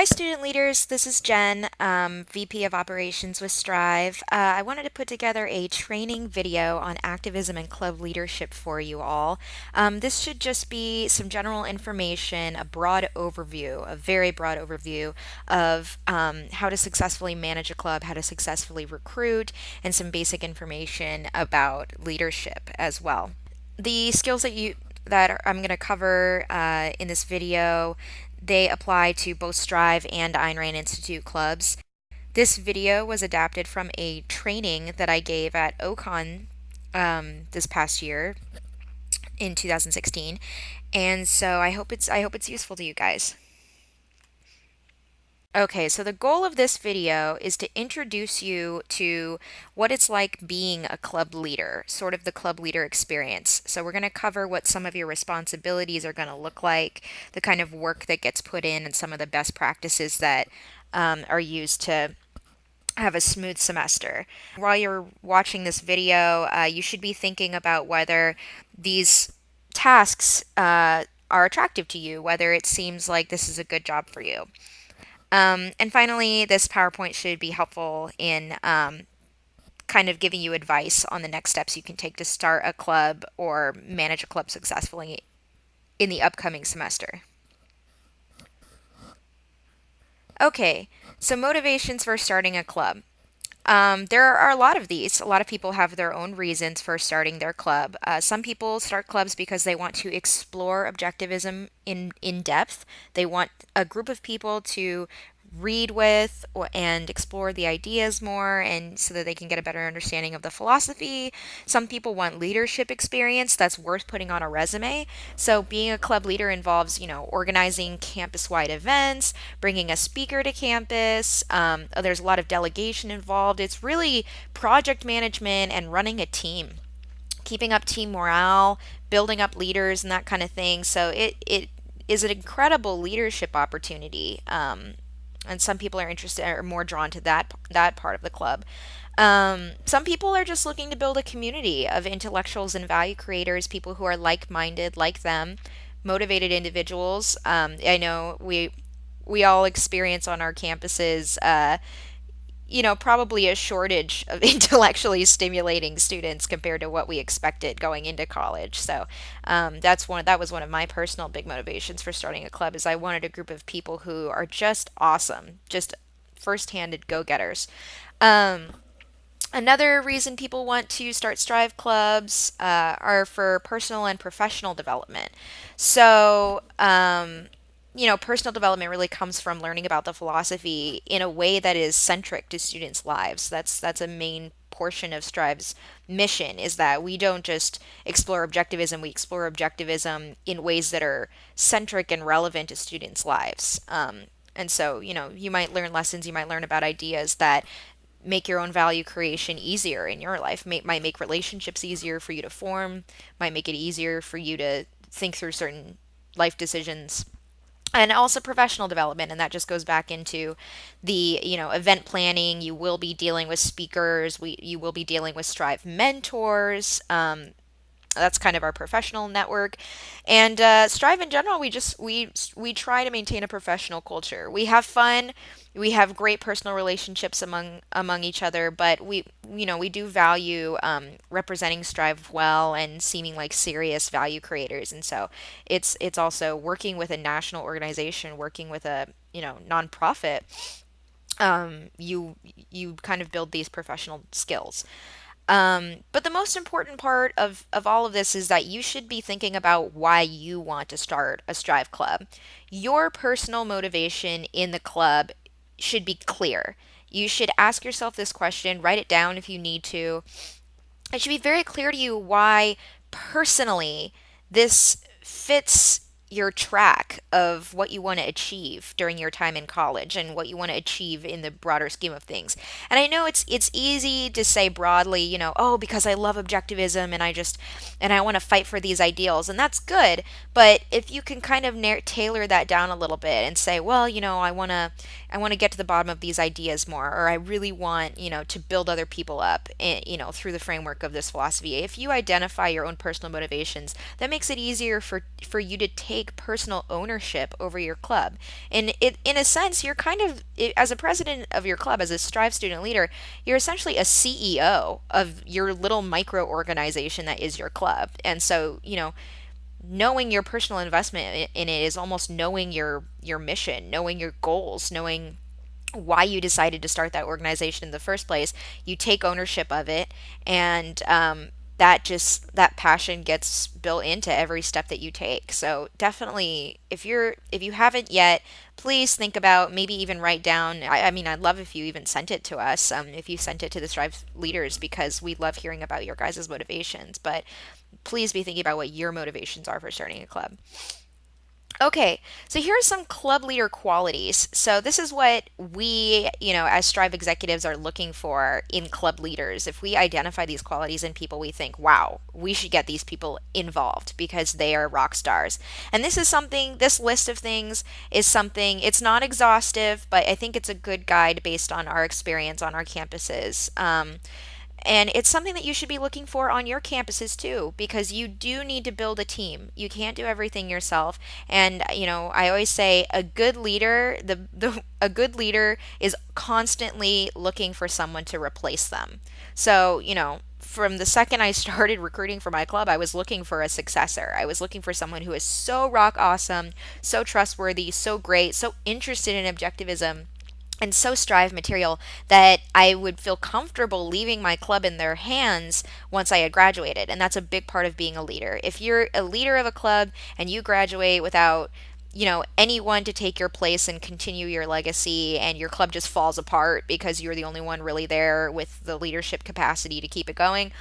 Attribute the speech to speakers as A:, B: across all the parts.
A: Hi, student leaders. This is Jen, VP of Operations with Strive. I wanted to put together a training video on activism and club leadership for you all. This should just be some general information, a broad overview, a very broad overview of how to successfully manage a club, how to successfully recruit, and some basic information about leadership as well. The skills I'm going to cover in this video, they apply to both Strive and Ayn Rand Institute clubs. This video was adapted from a training that I gave at Ocon this past year in 2016, and so I hope it's useful to you guys. Okay, so the goal of this video is to introduce you to what it's like being a club leader, sort of the club leader experience. So we're going to cover what some of your responsibilities are going to look like, the kind of work that gets put in, and some of the best practices that are used to have a smooth semester. While you're watching this video, you should be thinking about whether these tasks are attractive to you, whether it seems like this is a good job for you. And finally, this PowerPoint should be helpful in kind of giving you advice on the next steps you can take to start a club or manage a club successfully in the upcoming semester. Okay, so motivations for starting a club. There are a lot of these. A lot of people have their own reasons for starting their club. Some people start clubs because they want to explore objectivism in depth. They want a group of people to read with and explore the ideas more and so that they can get a better understanding of the philosophy. Some people want leadership experience that's worth putting on a resume. So being a club leader involves, organizing campus-wide events, bringing a speaker to campus. There's a lot of delegation involved. It's really project management and running a team, keeping up team morale, building up leaders and that kind of thing. So it is an incredible leadership opportunity. And some people are interested or more drawn to that part of the club. Some people are just looking to build a community of intellectuals and value creators, people who are like-minded, like them, motivated individuals. I know we all experience on our campuses, probably a shortage of intellectually stimulating students compared to what we expected going into college. So that was one of my personal big motivations for starting a club is I wanted a group of people who are just awesome, just first-handed go-getters. Another reason people want to start Strive clubs are for personal and professional development. So, personal development really comes from learning about the philosophy in a way that is centric to students' lives. That's a main portion of Strive's mission is that we don't just explore objectivism, we explore objectivism in ways that are centric and relevant to students' lives. And so, you might learn lessons, you might learn about ideas that make your own value creation easier in your life, might make relationships easier for you to form, might make it easier for you to think through certain life decisions, and also professional development. And that just goes back into the event planning. You will be dealing with speakers, you will be dealing with Strive mentors. That's kind of our professional network. And Strive in general, we try to maintain a professional culture. We have fun, we have great personal relationships among each other, but we do value representing Strive well and seeming like serious value creators. And so it's also working with a national organization, working with a nonprofit. You kind of build these professional skills. But the most important part of all of this is that you should be thinking about why you want to start a Strive club. Your personal motivation in the club should be clear. You should ask yourself this question, write it down if you need to. It should be very clear to you why personally this fits your track of what you want to achieve during your time in college and what you want to achieve in the broader scheme of things. And I know it's easy to say broadly, oh, because I love objectivism and I want to fight for these ideals, and that's good. But if you can kind of tailor that down a little bit and say, well, I want to I want to get to the bottom of these ideas more, or I really want, to build other people up, through the framework of this philosophy. If you identify your own personal motivations, that makes it easier for you to take personal ownership over your club. And in a sense, you're kind of, as a president of your club, as a Strive student leader, you're essentially a CEO of your little micro organization that is your club. And so, knowing your personal investment in it is almost knowing your mission, knowing your goals, knowing why you decided to start that organization in the first place. You take ownership of it, and that passion gets built into every step that you take. So definitely, if you haven't yet, please think about, maybe even write down. I mean, I'd love if you even sent it to us. If you sent it to the Strive leaders, because we love hearing about your guys' motivations. But please be thinking about what your motivations are for starting a club. Okay, so here are some club leader qualities. So this is what we, as Strive executives are looking for in club leaders. If we identify these qualities in people, we think, wow, we should get these people involved because they are rock stars. And this list of things is something, it's not exhaustive, but I think it's a good guide based on our experience on our campuses. And it's something that you should be looking for on your campuses too, because you do need to build a team. You can't do everything yourself. And, I always say a good leader, a good leader is constantly looking for someone to replace them. So, from the second I started recruiting for my club, I was looking for a successor. I was looking for someone who is so rock awesome, so trustworthy, so great, so interested in objectivism, and so Strive material that I would feel comfortable leaving my club in their hands once I had graduated. And that's a big part of being a leader. If you're a leader of a club and you graduate without, anyone to take your place and continue your legacy, and your club just falls apart because you're the only one really there with the leadership capacity to keep it going,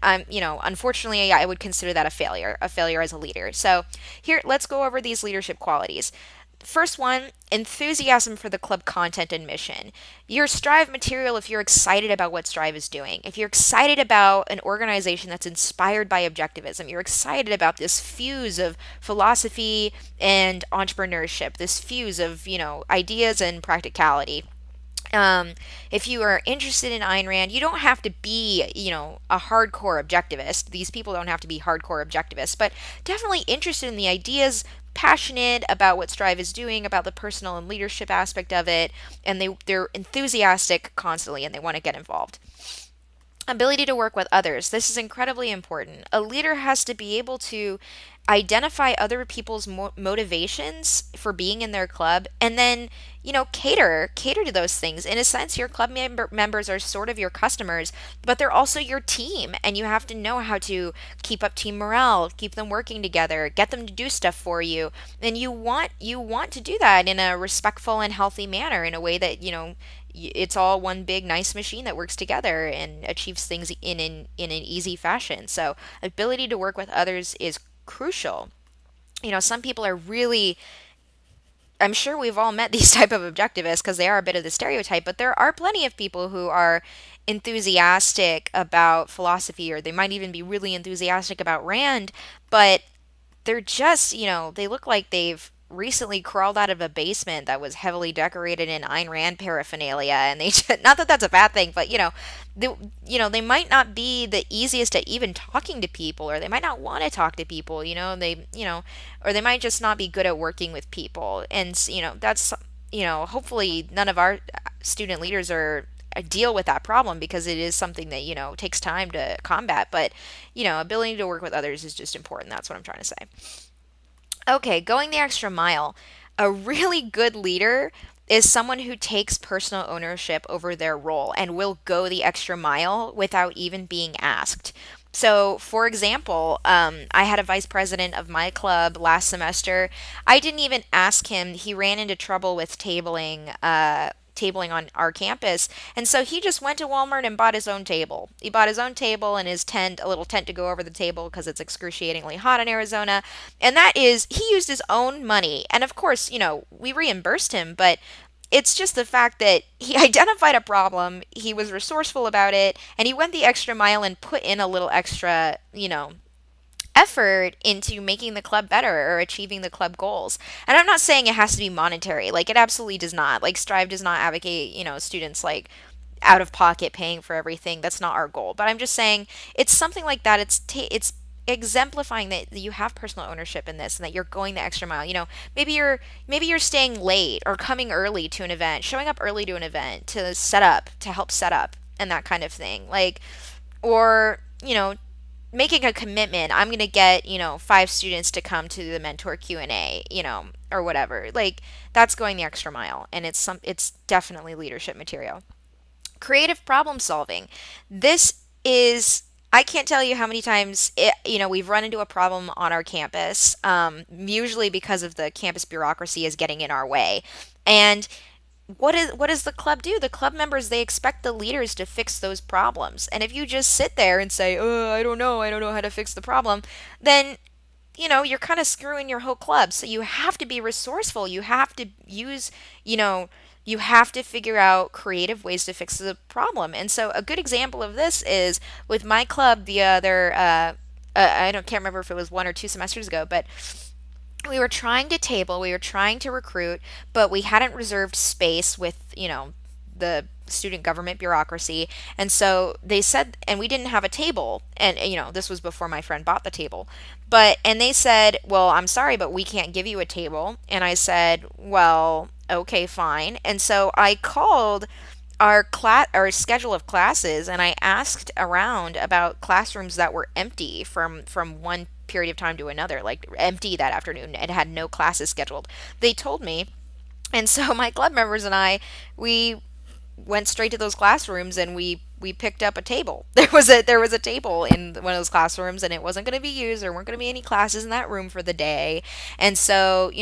A: unfortunately, I would consider that a failure as a leader. So here, let's go over these leadership qualities. First one, enthusiasm for the club content and mission. Your Strive material, if you're excited about what Strive is doing, if you're excited about an organization that's inspired by objectivism, you're excited about this fuse of philosophy and entrepreneurship, this fuse of, ideas and practicality. If you are interested in Ayn Rand, you don't have to be, a hardcore objectivist. These people don't have to be hardcore objectivists, but definitely interested in the ideas, passionate about what Strive is doing, about the personal and leadership aspect of it, and they're enthusiastic constantly and they want to get involved. Ability to work with others. This is incredibly important. A leader has to be able to identify other people's motivations for being in their club, and then, cater to those things. In a sense, your club members are sort of your customers, but they're also your team, and you have to know how to keep up team morale, keep them working together, get them to do stuff for you. And you want to do that in a respectful and healthy manner, in a way that, it's all one big nice machine that works together and achieves things in an easy fashion. So ability to work with others is crucial. Some people are really, I'm sure we've all met these type of objectivists because they are a bit of the stereotype, but there are plenty of people who are enthusiastic about philosophy, or they might even be really enthusiastic about Rand, but they're just, they look like they've recently crawled out of a basement that was heavily decorated in Ayn Rand paraphernalia, and they just, not that that's a bad thing, but they, they might not be the easiest at even talking to people, or they might not want to talk to people, or they might just not be good at working with people, and that's, hopefully none of our student leaders are deal with that problem, because it is something that takes time to combat. But ability to work with others is just important. That's what I'm trying to say. Okay, going the extra mile. A really good leader is someone who takes personal ownership over their role and will go the extra mile without even being asked. So, for example, I had a vice president of my club last semester. I didn't even ask him. He ran into trouble with tabling on our campus. And so he just went to Walmart and bought his own table. He bought his own table and his tent, a little tent to go over the table because it's excruciatingly hot in Arizona. And he used his own money. And of course, we reimbursed him, but it's just the fact that he identified a problem, he was resourceful about it, and he went the extra mile and put in a little extra, effort into making the club better or achieving the club goals. And I'm not saying it has to be monetary. Like it absolutely does not. Like Strive does not advocate, students like out of pocket paying for everything. That's not our goal. But I'm just saying it's something like that. It's exemplifying that you have personal ownership in this and that you're going the extra mile. Maybe you're staying late or coming early to an event, showing up early to an event to help set up and that kind of thing. Like or, making a commitment. I'm going to get, 5 students to come to the mentor Q&A, or whatever. Like that's going the extra mile and it's definitely leadership material. Creative problem solving. This is I can't tell you how many times we've run into a problem on our campus, usually because of the campus bureaucracy is getting in our way. And what does the club do? The club members, they expect the leaders to fix those problems. And if you just sit there and say, "Oh, I don't know how to fix the problem," then you're kind of screwing your whole club. So you have to be resourceful. You have to use, you know, you have to figure out creative ways to fix the problem. And so a good example of this is with my club the other, I don't can't remember if it was 1 or 2 semesters ago, but we were trying to recruit, but we hadn't reserved space with, the student government bureaucracy. And so they said, and we didn't have a table. And, this was before my friend bought the table. And they said, well, I'm sorry, but we can't give you a table. And I said, well, okay, fine. And so I called our schedule of classes and I asked around about classrooms that were empty from one period of time to another, like empty that afternoon and had no classes scheduled. They told me, and so my club members and we went straight to those classrooms and we picked up a table. There was a table in one of those classrooms and it wasn't going to be used. There weren't going to be any classes in that room for the day. And so,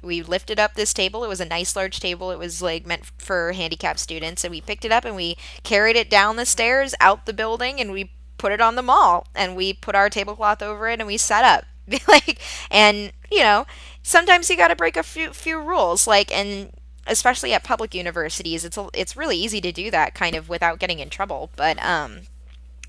A: we lifted up this table. It was a nice large table. It was like meant for handicapped students, and we picked it up and we carried it down the stairs out the building and we put it on the mall and we put our tablecloth over it and we set up. Like, and sometimes you got to break a few rules, like, and especially at public universities, it's really easy to do that kind of without getting in trouble. But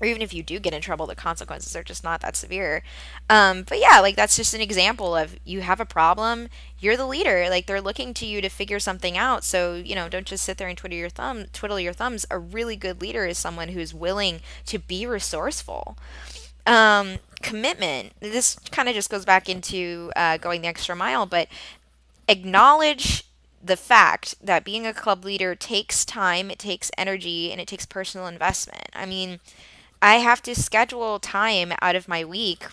A: or even if you do get in trouble, the consequences are just not that severe. But yeah, like that's just an example of you have a problem, you're the leader, like they're looking to you to figure something out. So, don't just sit there and twiddle your thumbs. A really good leader is someone who's willing to be resourceful. Commitment. This kind of just goes back into going the extra mile, but acknowledge the fact that being a club leader takes time, it takes energy, and it takes personal investment. I mean, I have to schedule time out of my week,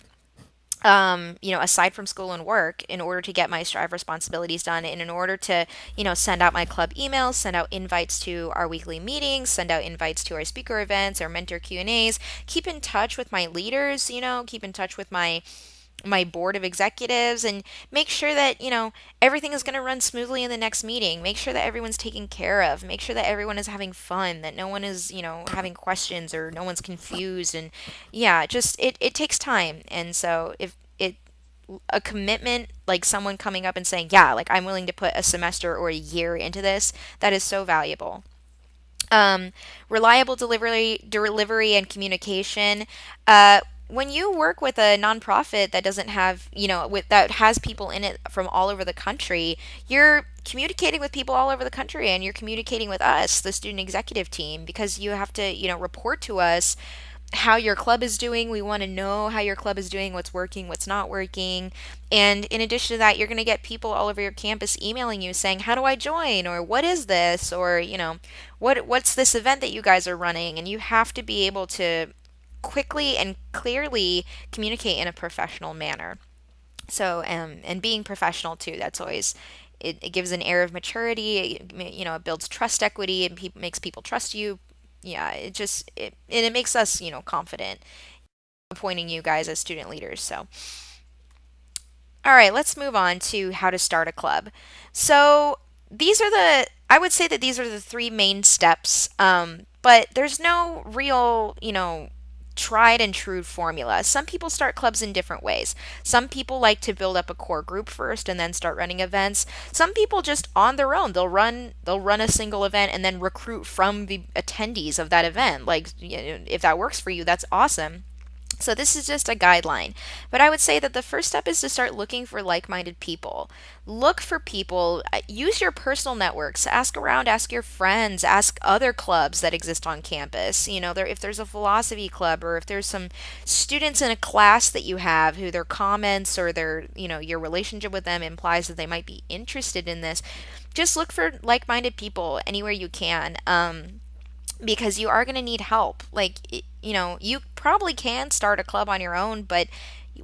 A: aside from school and work, in order to get my Strive responsibilities done, and in order to, send out my club emails, send out invites to our weekly meetings, send out invites to our speaker events, our mentor Q&As, keep in touch with my leaders, keep in touch with my board of executives and make sure that everything is going to run smoothly in the next meeting. Make sure that everyone's taken care of. Make sure that everyone is having fun, that no one is having questions or no one's confused. And yeah, just it takes time. And so if it a commitment, like someone coming up and saying, yeah, like I'm willing to put a semester or a year into this, that is so valuable. um, Reliable delivery and communication. When you work with a nonprofit that doesn't have, that has people in it from all over the country, you're communicating with people all over the country and you're communicating with us, the student executive team, because you have to, report to us how your club is doing. We want to know how your club is doing, what's working, what's not working. And in addition to that, you're going to get people all over your campus emailing you saying, "How do I join?" or "What is this?" or, what's this event that you guys are running?" And you have to be able to quickly and clearly communicate in a professional manner. So, and being professional too, that's always it gives an air of maturity. It builds trust equity and makes people trust you. Yeah, and it makes us, confident appointing you guys as student leaders. So, all right, let's move on to how to start a club. So, I would say that these are the three main steps, but there's no real, tried and true formula. Some people start clubs in different ways. Some people like to build up a core group first and then start running events. Some people just on their own, they'll run a single event and then recruit from the attendees of that event. Like, if that works for you, that's awesome. So this is just a guideline. But I would say that the first step is to start looking for like-minded people. Look for people, use your personal networks, ask around, ask your friends, ask other clubs that exist on campus. If there's a philosophy club, or if there's some students in a class that you have who their comments or your relationship with them implies that they might be interested in this, just look for like-minded people anywhere you can. Because you are going to need help. You probably can start a club on your own, but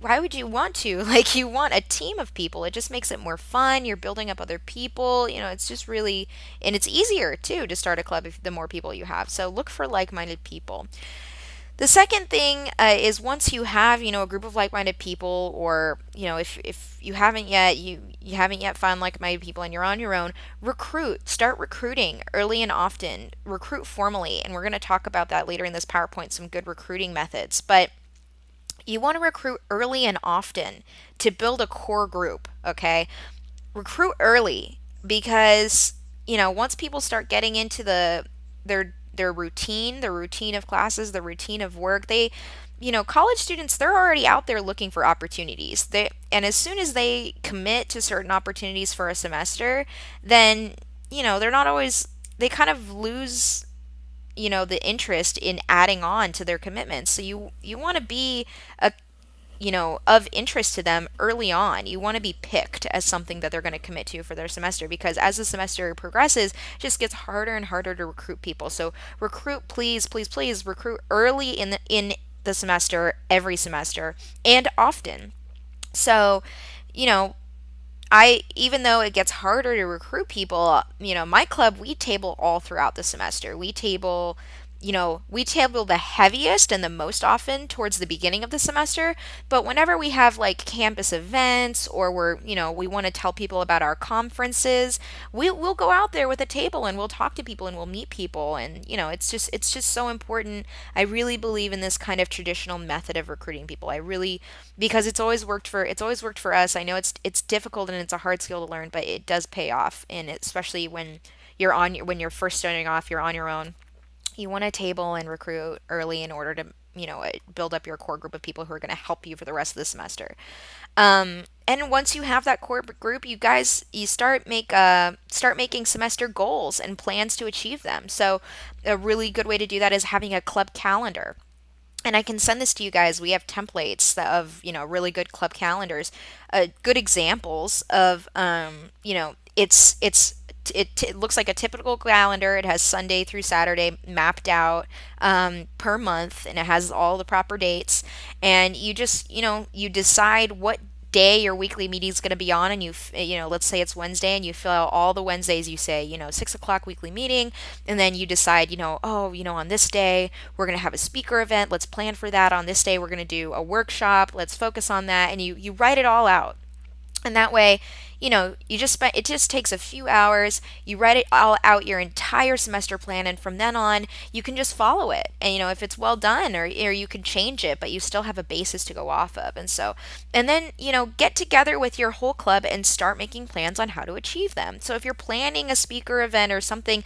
A: why would you want to? Like, you want a team of people. It just makes it more fun. You're building up other people. It's just really, and it's easier too to start a club if the more people you have. So look for like minded people. The second thing is, once you have, a group of like-minded people, or, if you haven't yet, you haven't yet found like-minded people and you're on your own, start recruiting early and often, recruit formally. And we're going to talk about that later in this PowerPoint, some good recruiting methods. But you want to recruit early and often to build a core group, okay? Recruit early, because once people start getting into their routine of classes, the routine of work, college students, they're already out there looking for opportunities. And as soon as they commit to certain opportunities for a semester, then they're not always, they kind of lose the interest in adding on to their commitments. So you want to be a of interest to them early on. You want to be picked as something that they're going to commit to for their semester, because as the semester progresses, it just gets harder and harder to recruit people. So recruit, please, please, please recruit early in the semester, every semester, and often. So, you know, I even though it gets harder to recruit people, my club, we table all throughout the semester. We table the heaviest and the most often towards the beginning of the semester, but whenever we have like campus events, or we want to tell people about our conferences, we'll go out there with a table and we'll talk to people and we'll meet people, and it's just so important. I really believe in this kind of traditional method of recruiting people. I really, because it's always worked for us. I know it's difficult and it's a hard skill to learn, but it does pay off, and especially when you're first starting off, you're on your own. You want to table and recruit early in order to build up your core group of people who are going to help you for the rest of the semester. And once you have that core group, you start making semester goals and plans to achieve them. So a really good way to do that is having a club calendar. And I can send this to you guys. We have templates of really good club calendars, good examples of it looks like a typical calendar. It has Sunday through Saturday mapped out per month, and it has all the proper dates. And you decide what day your weekly meeting is going to be on, and let's say it's Wednesday, and you fill out all the Wednesdays. You say 6 o'clock weekly meeting, and then you decide on this day we're going to have a speaker event. Let's plan for that. On this day we're going to do a workshop. Let's focus on that, and you write it all out. And that way, it just takes a few hours. You write it all out, your entire semester plan, and from then on, you can just follow it. And, if it's well done, or you can change it, but you still have a basis to go off of. And then, get together with your whole club and start making plans on how to achieve them. So if you're planning a speaker event or something,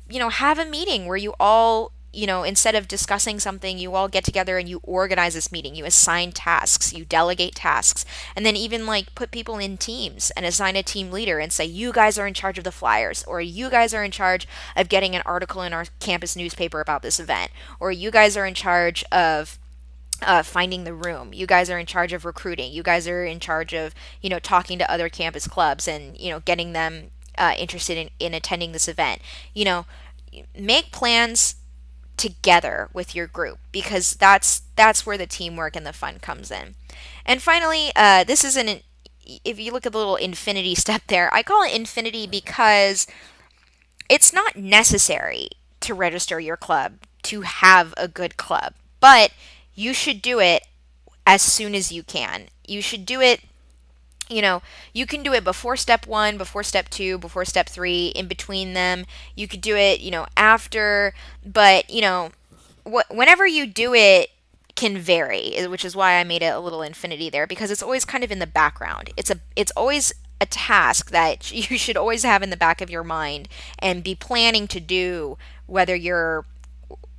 A: have a meeting where you all instead of discussing something, you all get together and you organize this meeting. You assign tasks, you delegate tasks, and then even like put people in teams and assign a team leader and say, you guys are in charge of the flyers, or you guys are in charge of getting an article in our campus newspaper about this event, or you guys are in charge of finding the room. You guys are in charge of recruiting. You guys are in charge of, talking to other campus clubs and, getting them interested in attending this event. Make plans together with your group, because that's where the teamwork and the fun comes in. And finally, this is if you look at the little infinity step there, I call it infinity because it's not necessary to register your club to have a good club, but you should do it as soon as you can. You should do it, you can do it before step one, before step two, before step three, in between them. You could do it, after, but, whenever you do it can vary, which is why I made it a little infinity there, because it's always kind of in the background. It's always a task that you should always have in the back of your mind and be planning to do, whether you're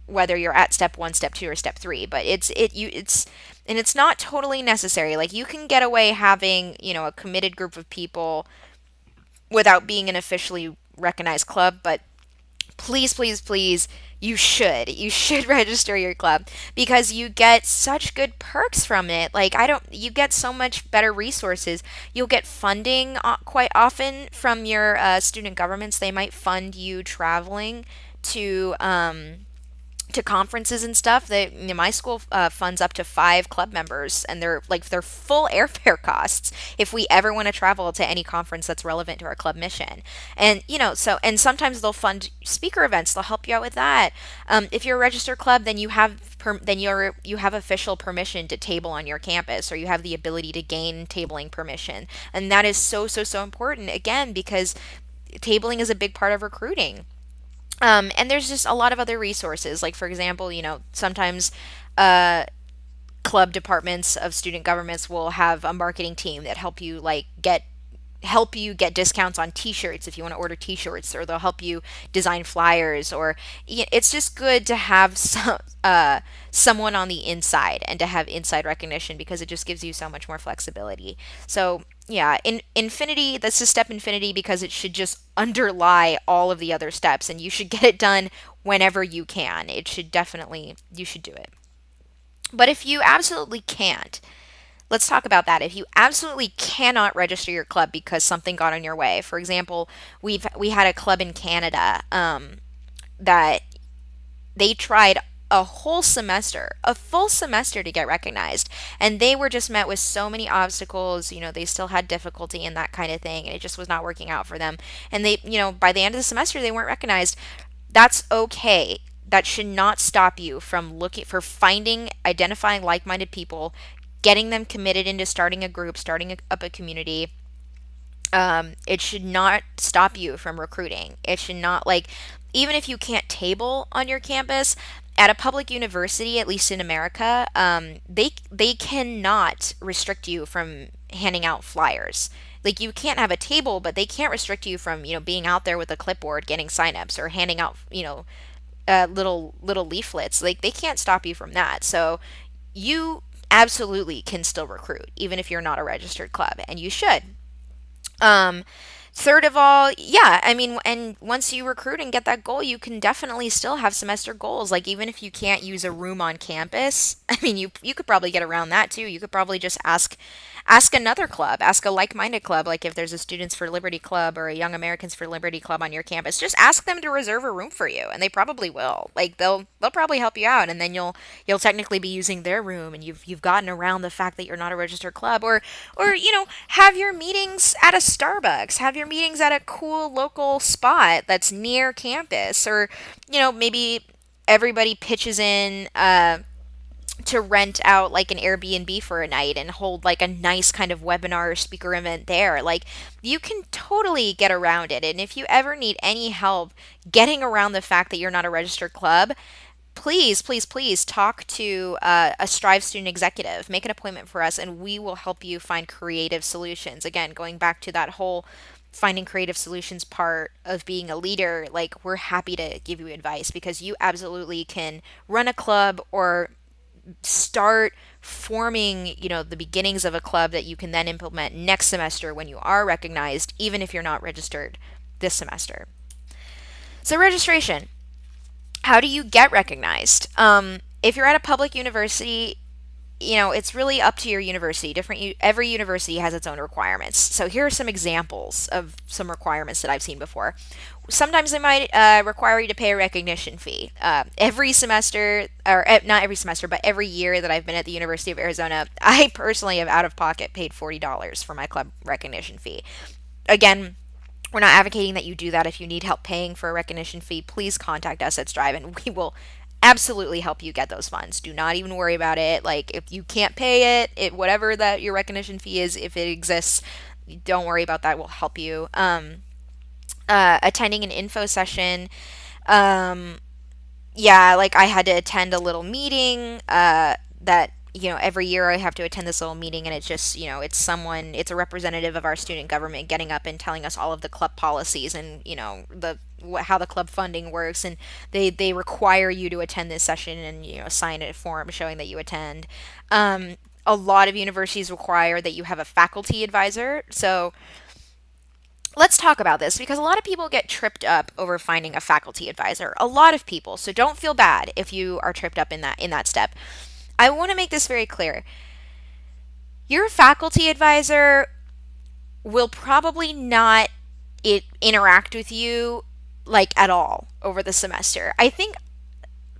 A: whether you're at step 1, step 2, or step 3. But it's and it's not totally necessary. Like you can get away having, a committed group of people without being an officially recognized club, but please, please, please, you should register your club because you get such good perks from it. Like I don't you get so much better resources. You'll get funding quite often from your student governments. They might fund you traveling to conferences and stuff. That my school funds up to 5 club members, and they're full airfare costs if we ever want to travel to any conference that's relevant to our club mission. And and sometimes they'll fund speaker events. They'll help you out with that. If you're a registered club, then you have official permission to table on your campus, or you have the ability to gain tabling permission, and that is so so so important again because tabling is a big part of recruiting. And there's just a lot of other resources. Like, for example, sometimes uh, club departments of student governments will have a marketing team that help you get discounts on t-shirts if you want to order t-shirts, or they'll help you design flyers, or it's just good to have someone on the inside and to have inside recognition because it just gives you so much more flexibility. So yeah, in infinity, that's a step infinity because it should just underlie all of the other steps, and you should get it done whenever you can. You should do it. But if you absolutely can't, let's talk about that. If you absolutely cannot register your club because something got in your way, for example, we had a club in Canada that they tried a whole semester, a full semester to get recognized, and they were just met with so many obstacles. They still had difficulty in that kind of thing, and it just was not working out for them. And by the end of the semester, they weren't recognized. That's okay. That should not stop you from identifying like-minded people, getting them committed into starting a group, up a community. It should not stop you from recruiting. It should not, even if you can't table on your campus, at a public university, at least in America, they cannot restrict you from handing out flyers. Like you can't have a table, but they can't restrict you from being out there with a clipboard, getting signups, or handing out little leaflets. Like they can't stop you from that. So you absolutely can still recruit, even if you're not a registered club, and you should. Um, Third of all, yeah, I mean, and once you recruit and get that goal, you can definitely still have semester goals. Like even if you can't use a room on campus, I mean, you could probably get around that too. You could probably just ask another club, ask a like-minded club, like if there's a Students for Liberty club or a Young Americans for Liberty club on your campus, just ask them to reserve a room for you, and they probably will. Like they'll probably help you out, and then you'll technically be using their room, and you've gotten around the fact that you're not a registered club. Or have your meetings at a Starbucks, have your meetings at a cool local spot that's near campus, or maybe everybody pitches in to rent out like an Airbnb for a night and hold like a nice kind of webinar or speaker event there. Like you can totally get around it. And if you ever need any help getting around the fact that you're not a registered club, please, please, please talk to a Strive student executive. Make an appointment for us, and we will help you find creative solutions. Again, going back to that whole finding creative solutions part of being a leader, like we're happy to give you advice because you absolutely can run a club or start forming, the beginnings of a club that you can then implement next semester when you are recognized, even if you're not registered this semester. So registration. How do you get recognized? If you're at a public university, it's really up to your university. Every university has its own requirements. So here are some examples of some requirements that I've seen before. Sometimes they might require you to pay a recognition fee. Every semester, or not every semester, but every year that I've been at the University of Arizona, I personally have out of pocket paid $40 for my club recognition fee. Again, we're not advocating that you do that. If you need help paying for a recognition fee, please contact us at Strive, and we will absolutely help you get those funds. Do not even worry about it. Like if you can't pay whatever that your recognition fee is, if it exists, don't worry about that. We'll help you. Attending an info session. Yeah, like I had to attend a little meeting that every year I have to attend this little meeting, and it's just, it's a representative of our student government getting up and telling us all of the club policies and, how the club funding works. And they require you to attend this session and, sign a form showing that you attend. A lot of universities require that you have a faculty advisor. So let's talk about this because a lot of people get tripped up over finding a faculty advisor. A lot of people. So don't feel bad if you are tripped up in that step. I want to make this very clear. Your faculty advisor will probably not interact with you like at all over the semester. I think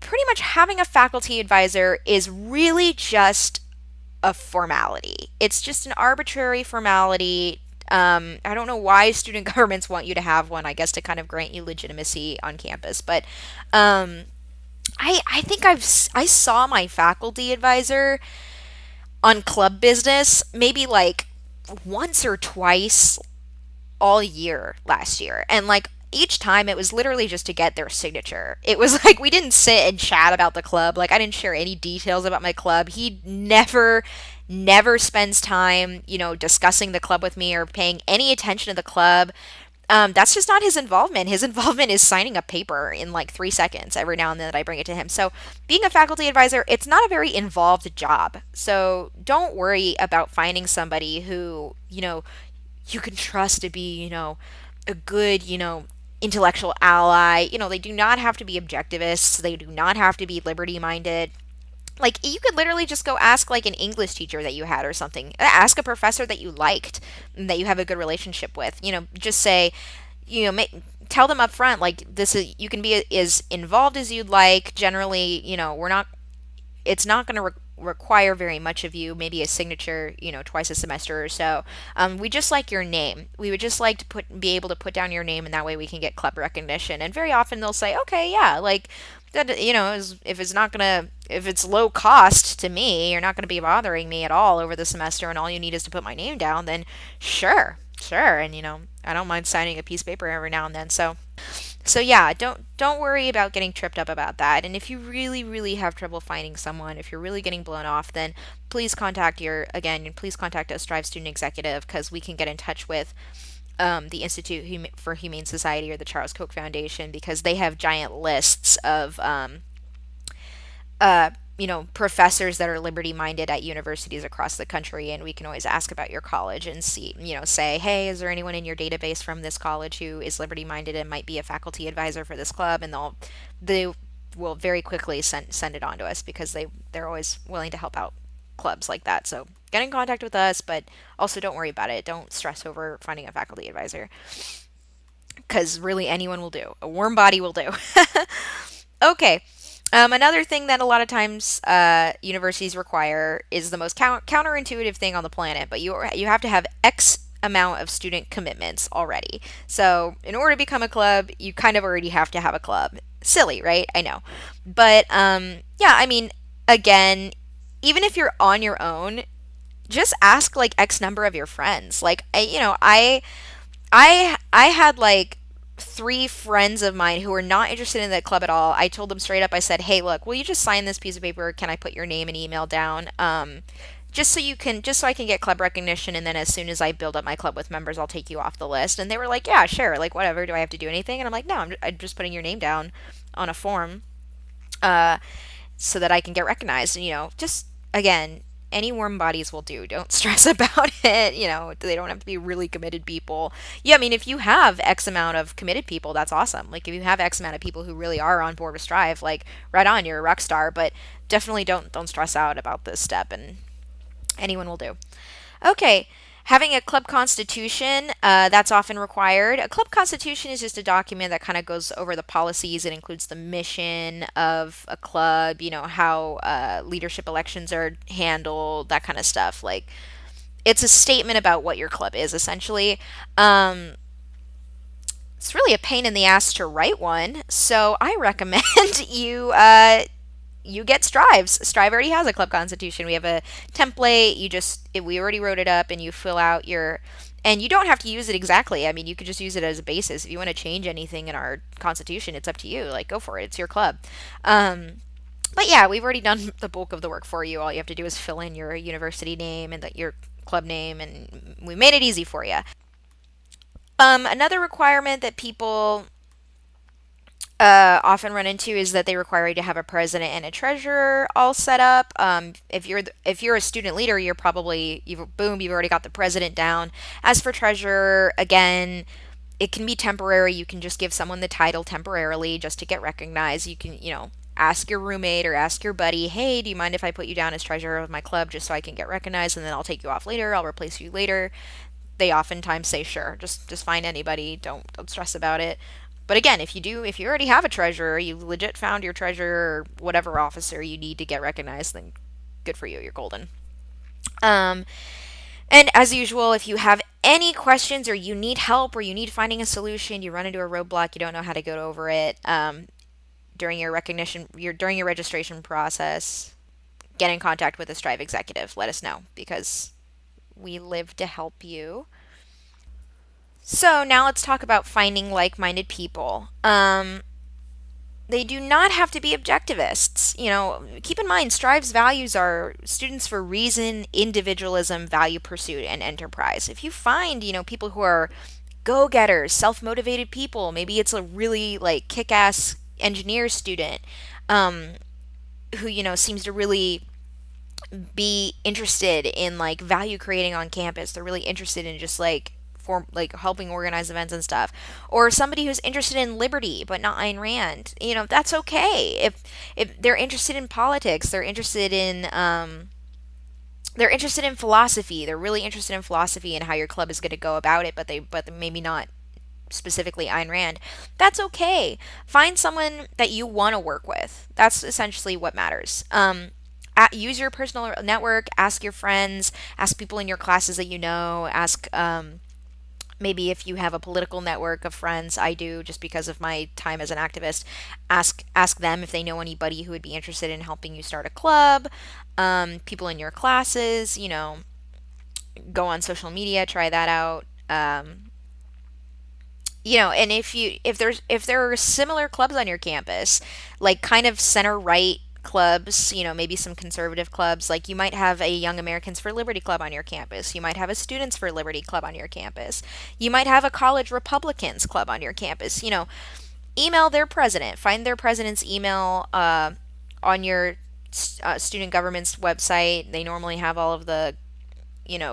A: pretty much having a faculty advisor is really just a formality. It's just an arbitrary formality. I don't know why student governments want you to have one, I guess to kind of grant you legitimacy on campus. But I think I saw my faculty advisor on club business maybe like once or twice all year last year. And like each time it was literally just to get their signature. It was like we didn't sit and chat about the club. Like I didn't share any details about my club. He never spends time, discussing the club with me or paying any attention to the club. That's just not his involvement. His involvement is signing a paper in like 3 seconds every now and then that I bring it to him. So, being a faculty advisor, it's not a very involved job. So, don't worry about finding somebody who, you can trust to be, a good, intellectual ally. They do not have to be objectivists, they do not have to be liberty minded. Like you could literally just go ask like an English teacher that you had or something. Ask a professor that you liked and that you have a good relationship with. Just say, tell them up front like this is you can be as involved as you'd like. Generally, we're not it's not going to require very much of you, maybe a signature, twice a semester or so. We just like your name. We would just like to be able to put down your name, and that way we can get club recognition. And very often they'll say, okay, yeah, like that, if it's low cost to me, you're not gonna be bothering me at all over the semester, and all you need is to put my name down, then sure, and I don't mind signing a piece of paper every now and then. So yeah, don't worry about getting tripped up about that. And if you really really have trouble finding someone, if you're really getting blown off, then please contact a Strive student executive because we can get in touch with the Institute for Humane Society or the Charles Koch Foundation because they have giant lists of professors that are liberty minded at universities across the country, and we can always ask about your college and see, say, hey, is there anyone in your database from this college who is liberty minded and might be a faculty advisor for this club? And they will very quickly send it on to us because they're always willing to help out clubs like that. So get in contact with us, but also don't worry about it. Don't stress over finding a faculty advisor because really anyone will do. A warm body will do. Okay. Another thing that a lot of times universities require is the most counterintuitive thing on the planet, but you have to have X amount of student commitments already. So in order to become a club, you kind of already have to have a club. Silly, right? I know. But yeah, I mean, again, even if you're on your own, just ask like X number of your friends. Like, I had like 3 friends of mine who were not interested in the club at all. I told them straight up, I said, hey, look, will you just sign this piece of paper? Can I put your name and email down? Just so I can get club recognition. And then as soon as I build up my club with members, I'll take you off the list. And they were like, yeah, sure. Like, whatever. Do I have to do anything? And I'm like, no, I'm just putting your name down on a form, so that I can get recognized. And, just again, any warm bodies will do. Don't stress about it. They don't have to be really committed people. Yeah, I mean, if you have X amount of committed people, that's awesome. Like, if you have X amount of people who really are on board with Strive, like, right on, you're a rock star. But definitely don't stress out about this step, and anyone will do. Okay. Having a club constitution, that's often required. A club constitution is just a document that kind of goes over the policies. It includes the mission of a club, how leadership elections are handled, that kind of stuff. Like, it's a statement about what your club is, essentially. It's really a pain in the ass to write one, so I recommend you get Strive's. Strive already has a club constitution. We have a template. We already wrote it up, and you fill out and you don't have to use it exactly. I mean, you could just use it as a basis. If you want to change anything in our constitution, it's up to you. Like, go for it. It's your club. But yeah, we've already done the bulk of the work for you. All you have to do is fill in your university name and your club name, and we made it easy for you. Another requirement that people often run into is that they require you to have a president and a treasurer all set up. If you're a student leader, you've already got the president down. As for treasurer, again, it can be temporary. You can just give someone the title temporarily just to get recognized. You can, ask your roommate or ask your buddy, hey, do you mind if I put you down as treasurer of my club just so I can get recognized, and then I'll take you off later. I'll replace you later. They oftentimes say sure. Just find anybody. Don't stress about it. But again, if you already have a treasurer, you legit found your treasurer or whatever officer you need to get recognized, then good for you. You're golden. Um, and as usual, if you have any questions or you need help or you need finding a solution, you run into a roadblock, you don't know how to go over it during your registration process, get in contact with a Strive executive. Let us know because we live to help you. So now let's talk about finding like-minded people. They do not have to be objectivists. Keep in mind, Strive's values are students for reason, individualism, value pursuit, and enterprise. If you find, people who are go-getters, self-motivated people, maybe it's a really like kick-ass engineer student um, who, seems to really be interested in like value creating on campus. They're really interested in just like like helping organize events and stuff, or somebody who's interested in liberty but not Ayn Rand. That's okay. If they're interested in politics, they're interested in philosophy. They're really interested in philosophy and how your club is going to go about it, but maybe not specifically Ayn Rand. That's okay. Find someone that you want to work with. That's essentially what matters. Use your personal network. Ask your friends. Ask people in your classes that you know. Ask maybe if you have a political network of friends. I do, just because of my time as an activist. Ask them if they know anybody who would be interested in helping you start a club. People in your classes. Go on social media. Try that out. And if there are similar clubs on your campus, like kind of center right clubs, maybe some conservative clubs, like you might have a Young Americans for Liberty club on your campus. You might have a Students for Liberty club on your campus. You might have a College Republicans club on your campus. Email their president. Find their president's email on your student government's website. They normally have all of the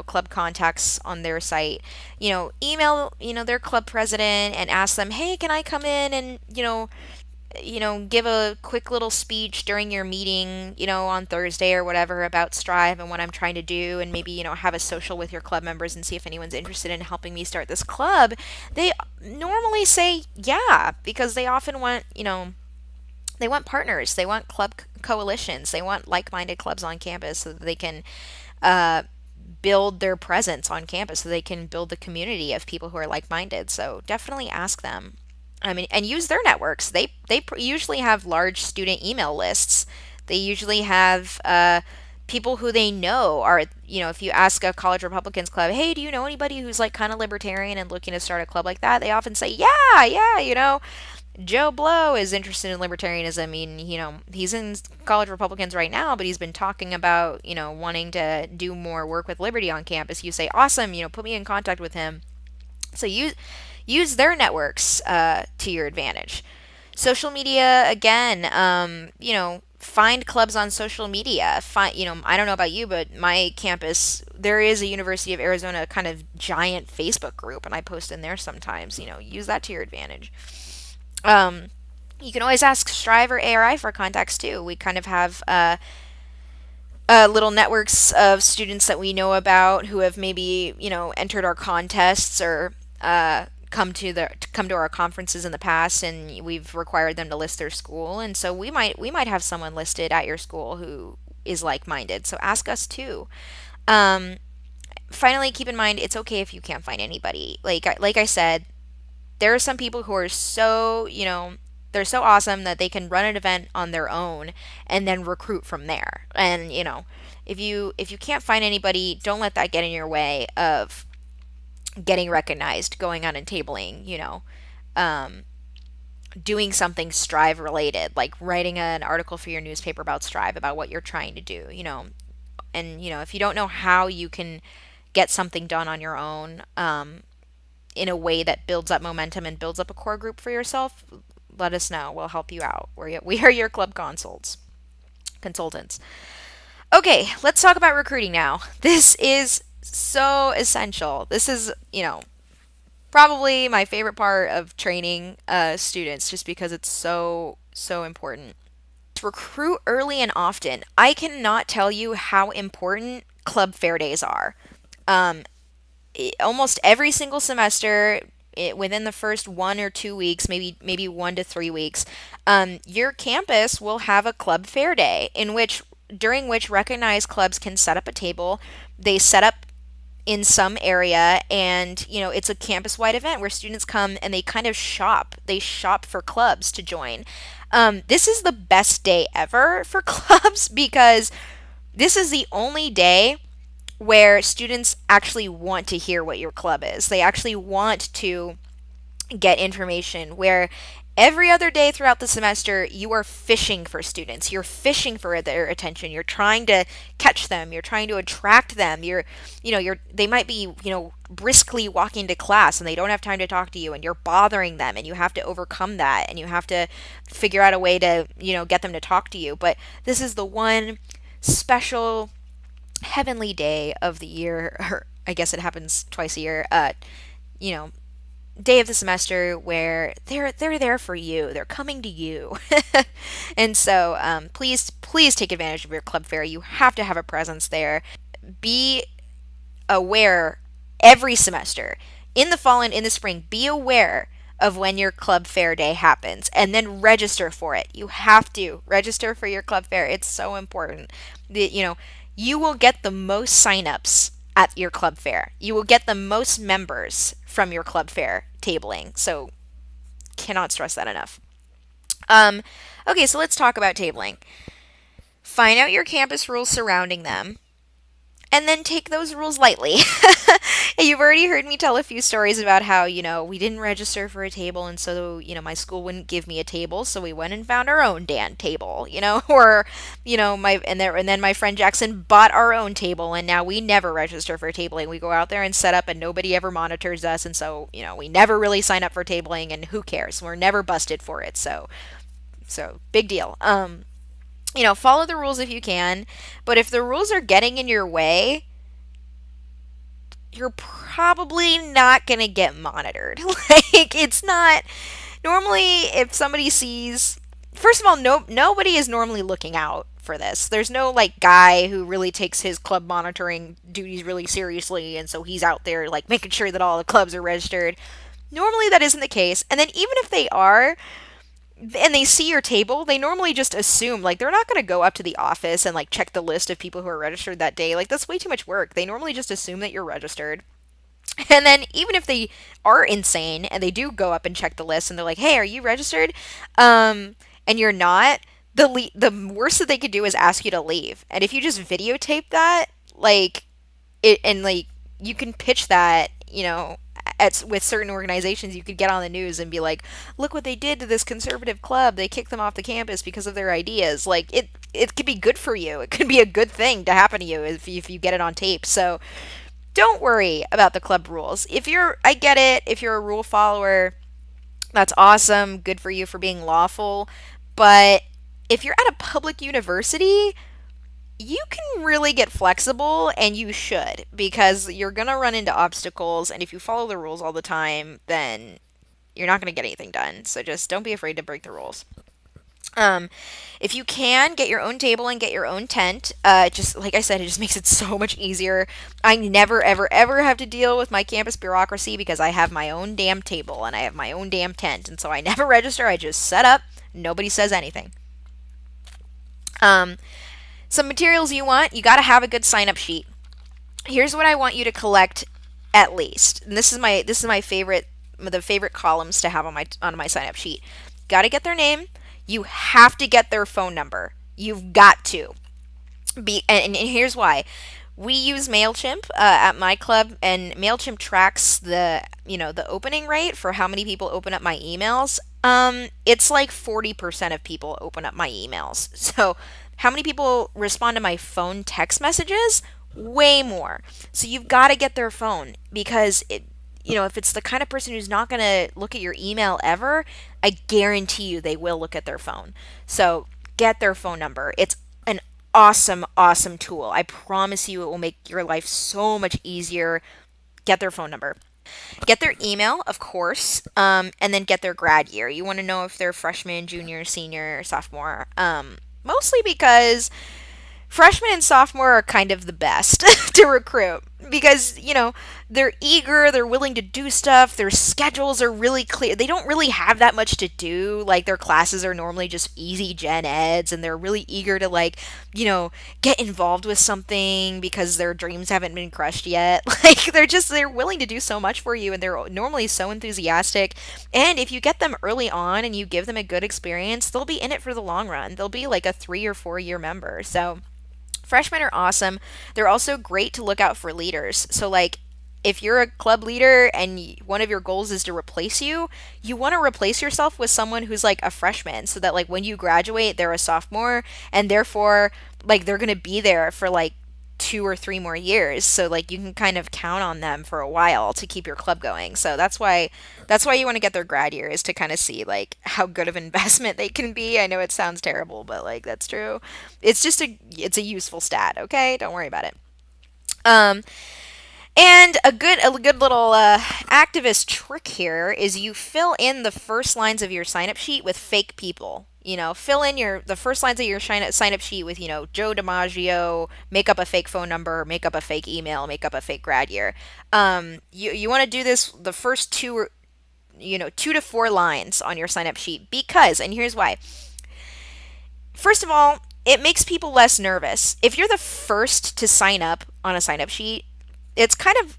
A: club contacts on their site. Email, their club president and ask them, hey, can I come in and, give a quick little speech during your meeting, on Thursday or whatever about Strive and what I'm trying to do, and maybe, have a social with your club members and see if anyone's interested in helping me start this club. They normally say yeah, because they often want, they want partners, they want club coalitions, they want like-minded clubs on campus so that they can uh, build their presence on campus, so they can build the community of people who are like-minded. So definitely ask them. I mean, and use their networks. They usually have large student email lists. They usually have people who they know are, if you ask a college Republicans club, hey, do you know anybody who's like kind of libertarian and looking to start a club like that? They often say, yeah, Joe Blow is interested in libertarianism. I mean, he's in college Republicans right now, but he's been talking about, wanting to do more work with liberty on campus. You say, awesome, put me in contact with him. So use their networks to your advantage. Social media, again, find clubs on social media. I don't know about you, but my campus, there is a University of Arizona kind of giant Facebook group, and I post in there sometimes. Use that to your advantage. Um, you can always ask Strive or ARI for contacts too. We kind of have little networks of students that we know about who have maybe entered our contests or come to our conferences in the past, and we've required them to list their school, and so we might have someone listed at your school who is like-minded. So ask us too. Um, Finally, keep in mind it's okay if you can't find anybody. Like I said, there are some people who are so, they're so awesome that they can run an event on their own and then recruit from there. And, if you can't find anybody, don't let that get in your way of getting recognized, going on and tabling, um, doing something Strive related, like writing an article for your newspaper about Strive, about what you're trying to do, and if you don't know how you can get something done on your own, in a way that builds up momentum and builds up a core group for yourself, let us know. We'll help you out. We are your club consultants. Okay, let's talk about recruiting now. This is so essential. This is, probably my favorite part of training students, just because it's so, so important. Recruit early and often. I cannot tell you how important club fair days are. Um, Almost every single semester, within the first 1 or 2 weeks, maybe 1 to 3 weeks, your campus will have a club fair day during which recognized clubs can set up a table. They set up in some area, and it's a campus wide event where students come and they kind of shop. They shop for clubs to join. This is the best day ever for clubs, because this is the only day where students actually want to hear what your club is. They actually want to get information, where every other day throughout the semester you are fishing for students. You're fishing for their attention. You're trying to catch them. You're trying to attract them. They might be, briskly walking to class and they don't have time to talk to you, and you're bothering them, and you have to overcome that, and you have to figure out a way to, get them to talk to you. But this is the one special heavenly day of the year, or I guess it happens twice a year, you know, day of the semester where they're there for you. They're coming to you. And so please take advantage of your club fair. You have to have a presence there. Be aware every semester, in the fall and in the spring. Be aware of when your club fair day happens, and then register for it. You have to register for your club fair. It's so important. You will get the most signups at your club fair. You will get the most members from your club fair tabling. So cannot stress that enough. Okay, so let's talk about tabling. Find out your campus rules surrounding them, and then take those rules lightly. You've already heard me tell a few stories about how, we didn't register for a table, and so, my school wouldn't give me a table, so we went and found our own damn table, or, and then my friend Jackson bought our own table, and now we never register for tabling. We go out there and set up, and nobody ever monitors us, and so, we never really sign up for tabling, and who cares? We're never busted for it, so big deal. Follow the rules if you can, but if the rules are getting in your way, you're probably not going to get monitored. It's not normally, if somebody sees, first of all, nobody is normally looking out for this. There's no guy who really takes his club monitoring duties really seriously, and so he's out there making sure that all the clubs are registered. Normally that isn't the case. And then even if they are, and they see your table, they normally just assume, they're not going to go up to the office and check the list of people who are registered that day. That's way too much work. They normally just assume that you're registered. And then even if they are insane and they do go up and check the list and they're like, "Hey, are you registered?" And you're not, the worst that they could do is ask you to leave. And if you just videotape that, you can pitch that, with certain organizations, you could get on the news and be like, "Look what they did to this conservative club. They kicked them off the campus because of their ideas." It could be good for you. It could be a good thing to happen to you if you get it on tape. So don't worry about the club rules. I get it. If you're a rule follower, that's awesome. Good for you for being lawful. But if you're at a public university, you can really get flexible, and you should, because you're going to run into obstacles, and if you follow the rules all the time, then you're not going to get anything done. So just don't be afraid to break the rules. If you can, get your own table and get your own tent. Just like I said, it just makes it so much easier. I never, ever, ever have to deal with my campus bureaucracy because I have my own damn table and I have my own damn tent, and so I never register. I just set up. Nobody says anything. Some materials you want, you got to have a good sign-up sheet. Here's what I want you to collect at least. And this is my favorite, the favorite columns to have on my sign-up sheet. Got to get their name. You have to get their phone number. You've got to. And here's why. We use MailChimp at my club, and MailChimp tracks the opening rate for how many people open up my emails. It's like 40% of people open up my emails. So, how many people respond to my phone text messages? Way more. So, you've got to get their phone because if it's the kind of person who's not going to look at your email ever, I guarantee you they will look at their phone. So, get their phone number. It's an awesome, awesome tool. I promise you it will make your life so much easier. Get their phone number. Get their email, of course, and then get their grad year. You want to know if they're freshman, junior, senior, sophomore. Mostly because freshmen and sophomore are kind of the best to recruit because, they're eager, they're willing to do stuff, their schedules are really clear. They don't really have that much to do. Like, their classes are normally just easy gen eds, and they're really eager to, like, get involved with something because their dreams haven't been crushed yet. Like, they're willing to do so much for you, and they're normally so enthusiastic. And if you get them early on and you give them a good experience, they'll be in it for the long run. They'll be like a 3 or 4 year member. So, freshmen are awesome. They're also great to look out for leaders. So, like, if you're a club leader and one of your goals is to replace you, you want to replace yourself with someone who's like a freshman so that, like, when you graduate, they're a sophomore and therefore, like, they're going to be there for like 2 or 3 more years. So, like, you can kind of count on them for a while to keep your club going. So that's why you want to get their grad year, is to kind of see like how good of an investment they can be. I know it sounds terrible, but like that's true. It's a useful stat, okay? Don't worry about it. Um and a good little activist trick here is you fill in the first lines of your sign up sheet with fake people. Fill in the first lines of your sign up sheet with, Joe DiMaggio, make up a fake phone number, make up a fake email, make up a fake grad year. You want to do this the first 2 to 4 lines on your sign up sheet because, and here's why. First of all, it makes people less nervous. If you're the first to sign up on a sign up sheet, it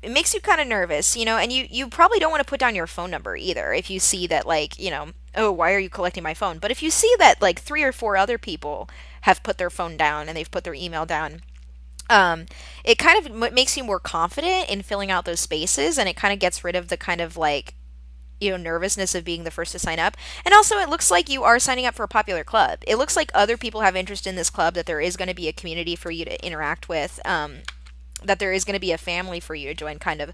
A: makes you kind of nervous, and you probably don't want to put down your phone number either if you see that, like, oh, why are you collecting my phone? But if you see that like 3 or 4 other people have put their phone down and they've put their email down, it kind of makes you more confident in filling out those spaces, and it kind of gets rid of the kind of like nervousness of being the first to sign up. And also, it looks like you are signing up for a popular club. It looks like other people have interest in this club, that there is going to be a community for you to interact with, that there is going to be a family for you to join, kind of,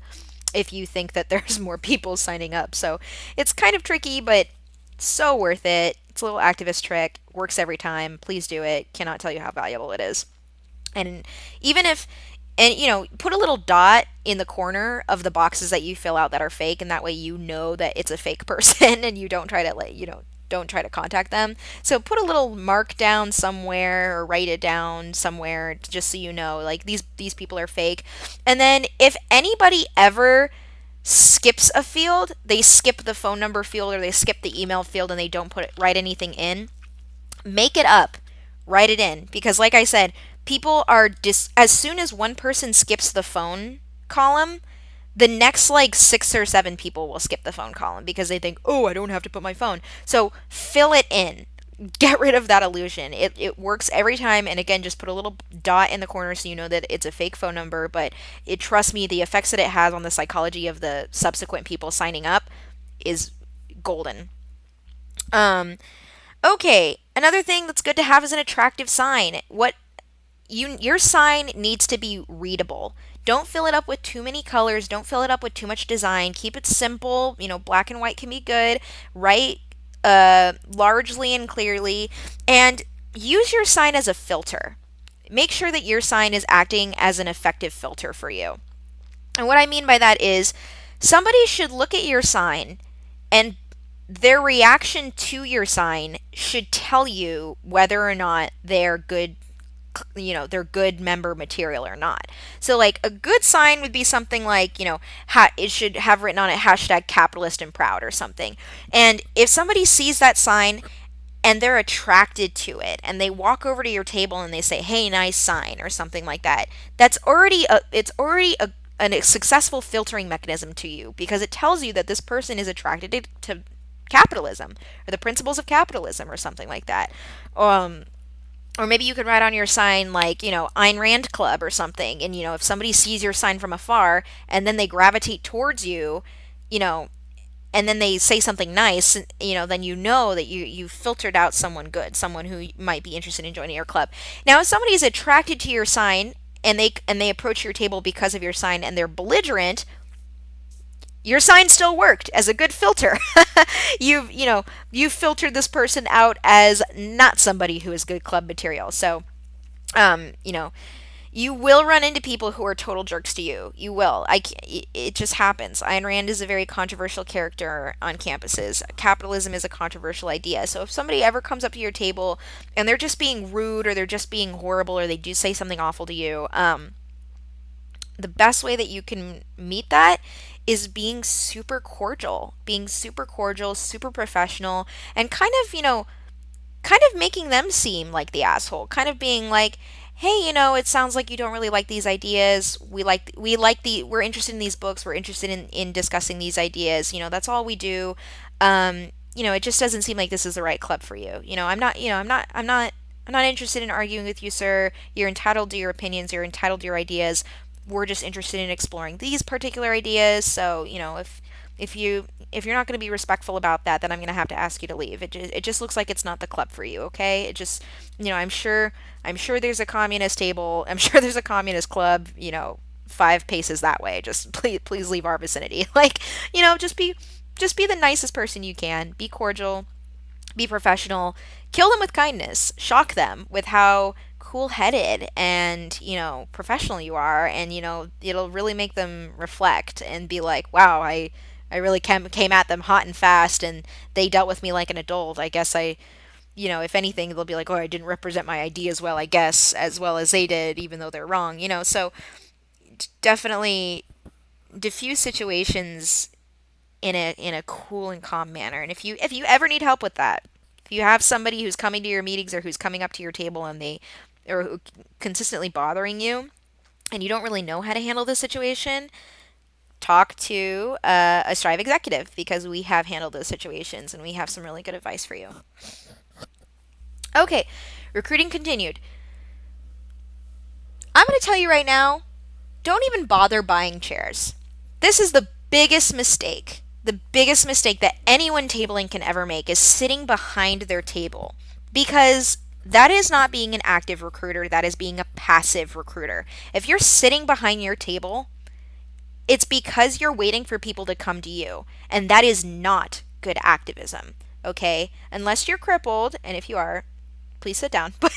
A: if you think that there's more people signing up. So it's kind of tricky, but so worth it. It's a little activist trick. Works every time. Please do it. Cannot tell you how valuable it is. And even if, and put a little dot in the corner of the boxes that you fill out that are fake, and that way you know that it's a fake person and you don't try to, like, don't try to contact them. So put a little mark down somewhere or write it down somewhere just so you know, like, these people are fake. And then if anybody ever skips a field, they skip the phone number field or they skip the email field and they don't write anything in, make it up, write it in, because like I said, people are as soon as one person skips the phone column, the next like 6 or 7 people will skip the phone column because they think, oh, I don't have to put my phone. So fill it in. Get rid of that illusion. It works every time. And again, just put a little dot in the corner so you know that it's a fake phone number. But trust me, the effects that it has on the psychology of the subsequent people signing up is golden. Okay, another thing that's good to have is an attractive sign. Your sign needs to be readable. Don't fill it up with too many colors. Don't fill it up with too much design. Keep it simple. Black and white can be good. Write largely and clearly. And use your sign as a filter. Make sure that your sign is acting as an effective filter for you. And what I mean by that is somebody should look at your sign, and their reaction to your sign should tell you whether or not they're good, they're good member material or not. So, like, a good sign would be something like, it should have written on it #capitalist and proud or something. And if somebody sees that sign and they're attracted to it and they walk over to your table and they say, hey, nice sign, or something like that, it's already a successful filtering mechanism to you, because it tells you that this person is attracted to capitalism or the principles of capitalism or something like that. Or maybe you could write on your sign, like, Ayn Rand Club or something. And, if somebody sees your sign from afar and then they gravitate towards you, you know, and then they say something nice, then you know that you filtered out someone good, someone who might be interested in joining your club. Now, if somebody is attracted to your sign and they approach your table because of your sign and they're belligerent, your sign still worked as a good filter. You've filtered this person out as not somebody who is good club material. So, um, you know, you will run into people who are total jerks to you. You will. It just happens. Ayn Rand is a very controversial character on campuses. Capitalism is a controversial idea. So if somebody ever comes up to your table and they're just being rude or they're just being horrible or they do say something awful to you, the best way that you can meet that is being super cordial, super professional, and kind of making them seem like the asshole, kind of being like, "Hey, it sounds like you don't really like these ideas. We're interested in these books. We're interested in discussing these ideas. That's all we do. It just doesn't seem like this is the right club for you. I'm not interested in arguing with you, sir. You're entitled to your opinions. You're entitled to your ideas. We're just interested in exploring these particular ideas. So, if you're not going to be respectful about that, then I'm going to have to ask you to leave. It just looks like it's not the club for you, okay? It just, I'm sure there's a communist table. I'm sure there's a communist club, 5 paces that way. Just please leave our vicinity. Like, just be the nicest person you can. Be cordial, be professional, kill them with kindness, shock them with how cool-headed and professional you are, and it'll really make them reflect and be like, wow, I really came at them hot and fast, and they dealt with me like an adult. I guess if anything, they'll be like, oh, I didn't represent my ideas well, I guess, as well as they did, even though they're wrong. So definitely diffuse situations in a cool and calm manner. And if you ever need help with that, if you have somebody who's coming to your meetings or who's coming up to your table and they or who consistently bothering you and you don't really know how to handle the situation, talk to a Strive executive, because we have handled those situations and we have some really good advice for you. Okay, recruiting continued. I'm going to tell you right now, don't even bother buying chairs. This is the biggest mistake. The biggest mistake that anyone tabling can ever make is sitting behind their table, because that is not being an active recruiter, that is being a passive recruiter. If you're sitting behind your table, it's because you're waiting for people to come to you, and that is not good activism, okay? Unless you're crippled, and if you are, please sit down. But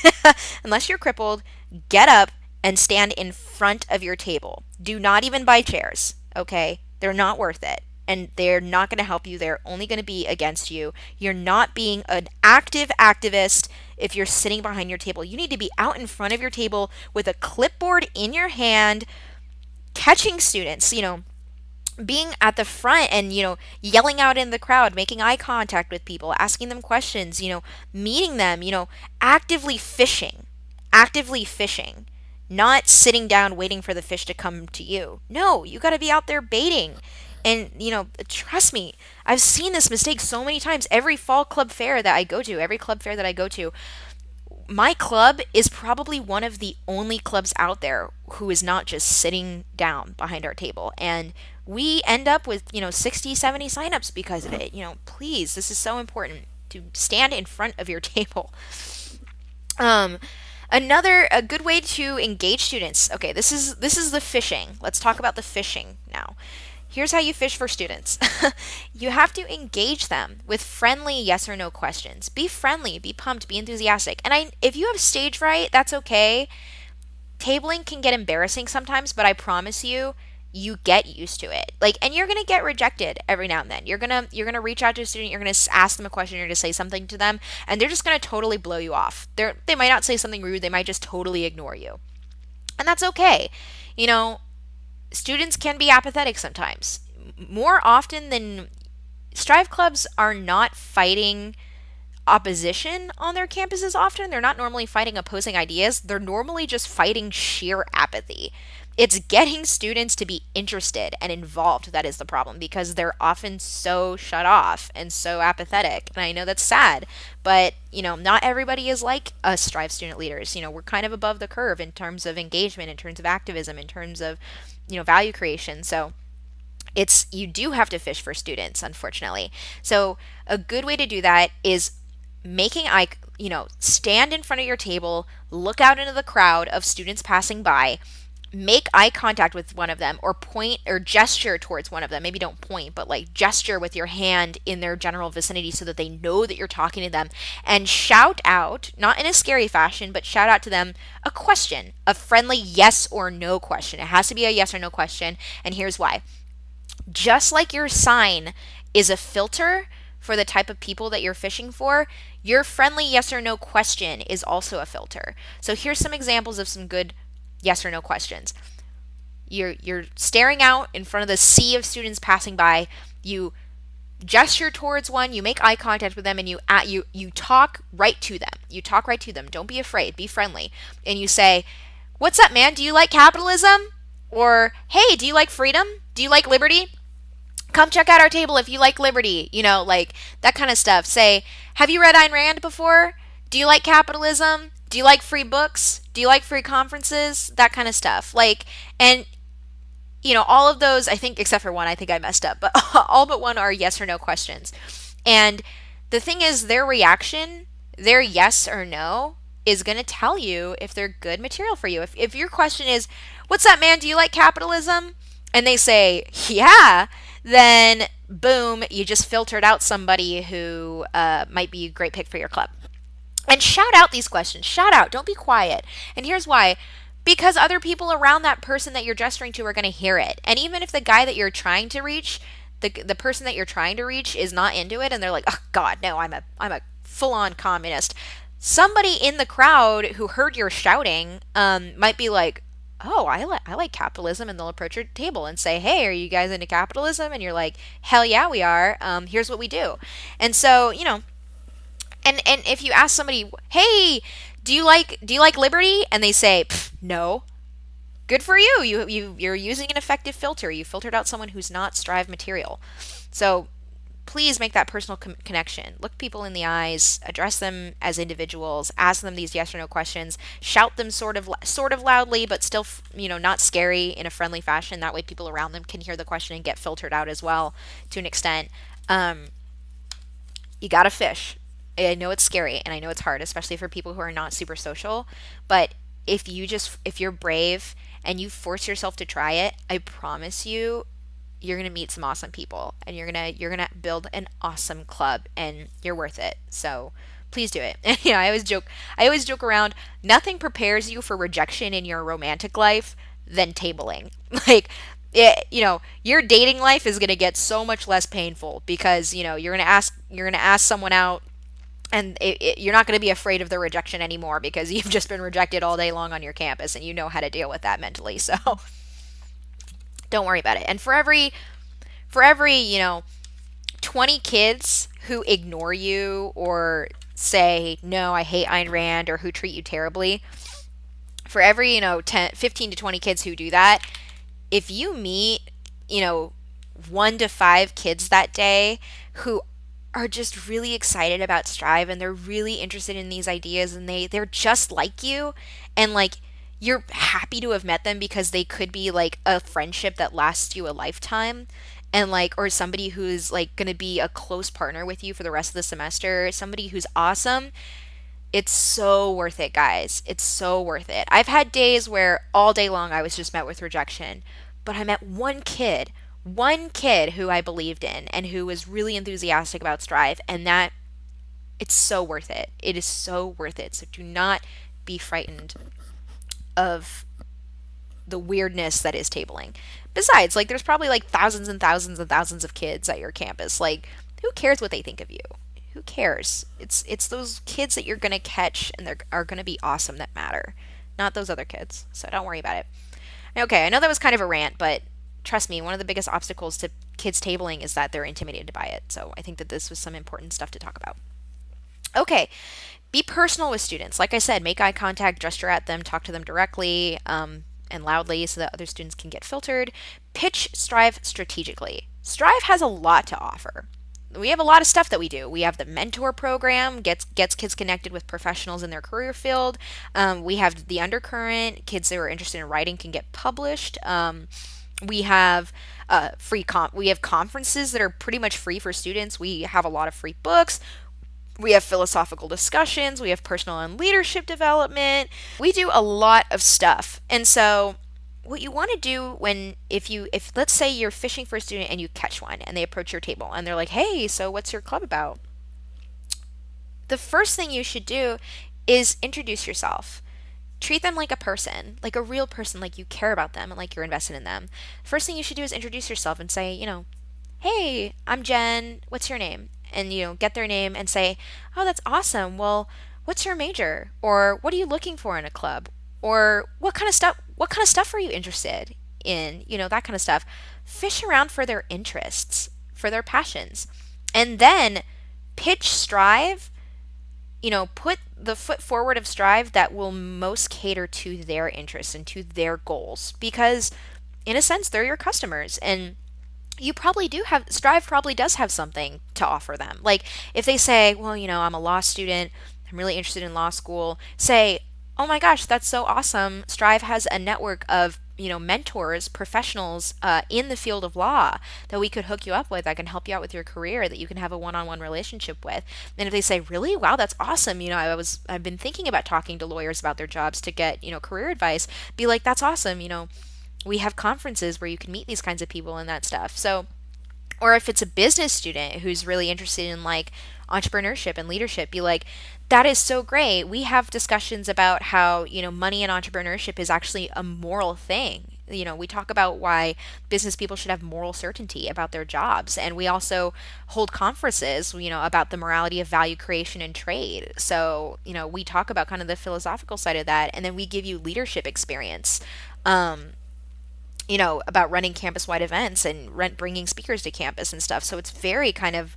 A: unless you're crippled, get up and stand in front of your table. Do not even buy chairs, okay? They're not worth it. And they're not going to help you. They're only going to be against you. You're not being an active activist if you're sitting behind your table. You need to be out in front of your table with a clipboard in your hand, catching students, being at the front and, yelling out in the crowd, making eye contact with people, asking them questions, meeting them, actively fishing, not sitting down waiting for the fish to come to you. No, you got to be out there baiting. And, trust me, I've seen this mistake so many times. Every fall club fair that I go to, every club fair that I go to, my club is probably one of the only clubs out there who is not just sitting down behind our table. And we end up with, 60, 70 signups because of it. Please, this is so important to stand in front of your table. Um, a good way to engage students. Okay, this is the fishing. Let's talk about the fishing now. Here's how you fish for students. You have to engage them with friendly yes or no questions. Be friendly, be pumped, be enthusiastic. And if you have stage fright, that's okay. Tabling can get embarrassing sometimes, but I promise you, you get used to it. And you're gonna get rejected every now and then. You're gonna reach out to a student, you're gonna ask them a question, you're gonna say something to them, and they're just gonna totally blow you off. They might not say something rude, they might just totally ignore you, and that's okay. You know, Students can be apathetic sometimes. More often than Strive clubs are not fighting opposition on their campuses often. They're not normally fighting opposing ideas. They're normally just fighting sheer apathy. It's getting students to be interested and involved that is the problem, because they're often so shut off and so apathetic. And I know that's sad, but not everybody is like us Strive student leaders. We're kind of above the curve in terms of engagement, in terms of activism, in terms of value creation. So You do have to fish for students, unfortunately. So a good way to do that is making eye, stand in front of your table, look out into the crowd of students passing by, make eye contact with one of them, or point or gesture towards one of them. Maybe don't point, but like gesture with your hand in their general vicinity so that they know that you're talking to them, and shout out, not in a scary fashion, but shout out to them a question, a friendly yes or no question. It has to be a yes or no question, and here's why. Just like your sign is a filter for the type of people that you're fishing for, your friendly yes or no question is also a filter. So here's some examples of some good yes or no questions. You're staring out in front of the sea of students passing by. You gesture towards one, you make eye contact with them, and you talk right to them. You talk right to them. Don't be afraid. Be friendly. And you say, "What's up, man? Do you like capitalism?" Or, "Hey, do you like freedom? Do you like liberty? Come check out our table if you like liberty." Like that kind of stuff. Say, "Have you read Ayn Rand before? Do you like capitalism? Do you like free books? Do you like free conferences?" That kind of stuff. And all of those, I think, except for one, I think I messed up, but all but one are yes or no questions. And the thing is, their reaction, their yes or no, is going to tell you if they're good material for you. If your question is, "What's up, man? Do you like capitalism?" And they say, "Yeah," then boom, you just filtered out somebody who might be a great pick for your club. And shout out these questions. Shout out. Don't be quiet. And here's why. Because other people around that person that you're gesturing to are going to hear it. And even if the guy that you're trying to reach, the person that you're trying to reach is not into it and they're like, "Oh God, no, I'm a full-on communist." Somebody in the crowd who heard your shouting might be like, "Oh, I like capitalism," and they'll approach your table and say, "Hey, are you guys into capitalism?" And you're like, "Hell yeah, we are. Here's what we do." And so, and if you ask somebody, "Hey, do you like liberty?" and they say, "No." Good for you. You're using an effective filter. You filtered out someone who's not Strive material. So please make that personal connection. Look people in the eyes, address them as individuals, ask them these yes or no questions, shout them sort of loudly, but still not scary, in a friendly fashion. That way people around them can hear the question and get filtered out as well to an extent. You gotta fish. I know it's scary and I know it's hard, especially for people who are not super social, but if you're brave and you force yourself to try it, I promise you're going to meet some awesome people, and you're going to build an awesome club, and you're worth it. So please do it. And I always joke around, nothing prepares you for rejection in your romantic life than tabling. Like your dating life is going to get so much less painful because, you're going to ask someone out, and you're not going to be afraid of the rejection anymore because you've just been rejected all day long on your campus and you know how to deal with that mentally. So don't worry about it. And for every 20 kids who ignore you or say, "No, I hate Ayn Rand," or who treat you terribly, for every 15 to 20 kids who do that, if you meet 1 to 5 kids that day who are just really excited about Strive and they're really interested in these ideas, and they're just like you, and like you're happy to have met them because they could be like a friendship that lasts you a lifetime, and like, or somebody who's like going to be a close partner with you for the rest of the semester, somebody who's awesome. It's so worth it, guys. It's so worth it. I've had days where all day long I was just met with rejection, but I met one kid who I believed in and who was really enthusiastic about Strive, and that it's so worth it. It is so worth it. So do not be frightened of the weirdness that is tabling. Besides, like, there's probably like thousands and thousands and thousands of kids at your campus. Like, who cares what they think of you? Who cares? It's those kids that you're gonna catch and are gonna be awesome that matter, not those other kids. So don't worry about it. Okay, I know that was kind of a rant, but trust me, one of the biggest obstacles to kids tabling is that they're intimidated by it. So I think that this was some important stuff to talk about. Okay, be personal with students. Like I said, make eye contact, gesture at them, talk to them directly and loudly so that other students can get filtered. Pitch Strive strategically. Strive has a lot to offer. We have a lot of stuff that we do. We have the mentor program, gets kids connected with professionals in their career field. We have the undercurrent, kids that are interested in writing can get published. We have we have conferences that are pretty much free for students. We have a lot of free books. We have philosophical discussions. We have personal and leadership development. We do a lot of stuff. And so what you want to do if let's say you're fishing for a student and you catch one and they approach your table and they're like, "Hey, so what's your club about?" The first thing you should do is introduce yourself. Treat them like a person, like a real person, like you care about them and like you're invested in them. First thing you should do is introduce yourself and say, "Hey, I'm Jen. What's your name?" And get their name and say, "Oh, that's awesome. Well, what's your major? Or what are you looking for in a club? Or what kind of stuff are you interested in?" That kind of stuff. Fish around for their interests, for their passions. And then pitch Strive, put the foot forward of Strive that will most cater to their interests and to their goals, because in a sense they're your customers, and you probably do have Strive probably does have something to offer them. Like if they say, "Well, I'm a law student, I'm really interested in law school," say, "Oh my gosh, that's so awesome. Strive has a network of mentors, professionals in the field of law that we could hook you up with, that can help you out with your career, that you can have a one-on-one relationship with." And if they say, "Really? Wow, that's awesome. I've been thinking about talking to lawyers about their jobs to get career advice," be like, "That's awesome. We have conferences where you can meet these kinds of people and that stuff." So, or if it's a business student who's really interested in like entrepreneurship and leadership, be like, "That is so great. We have discussions about how, money and entrepreneurship is actually a moral thing. We talk about why business people should have moral certainty about their jobs. And we also hold conferences, about the morality of value creation and trade. So, we talk about kind of the philosophical side of that. And then we give you leadership experience. About running campus-wide events and bringing speakers to campus and stuff. So it's very kind of,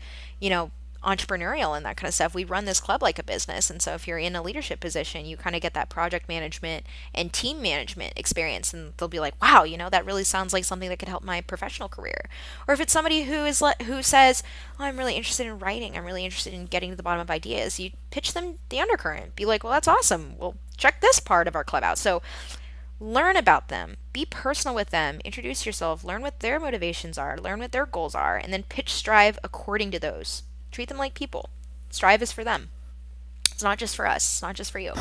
A: entrepreneurial and that kind of stuff. We run this club like a business. And so if you're in a leadership position, you kind of get that project management and team management experience. And they'll be like, "Wow, that really sounds like something that could help my professional career." Or if it's somebody who says, "Oh, I'm really interested in writing. I'm really interested in getting to the bottom of ideas," you pitch them the undercurrent. Be like, "Well, that's awesome. Well, check this part of our club out." So learn about them, be personal with them, introduce yourself, learn what their motivations are, learn what their goals are, and then pitch Strive according to those. Treat them like people. Strive is for them. It's not just for us, it's not just for you.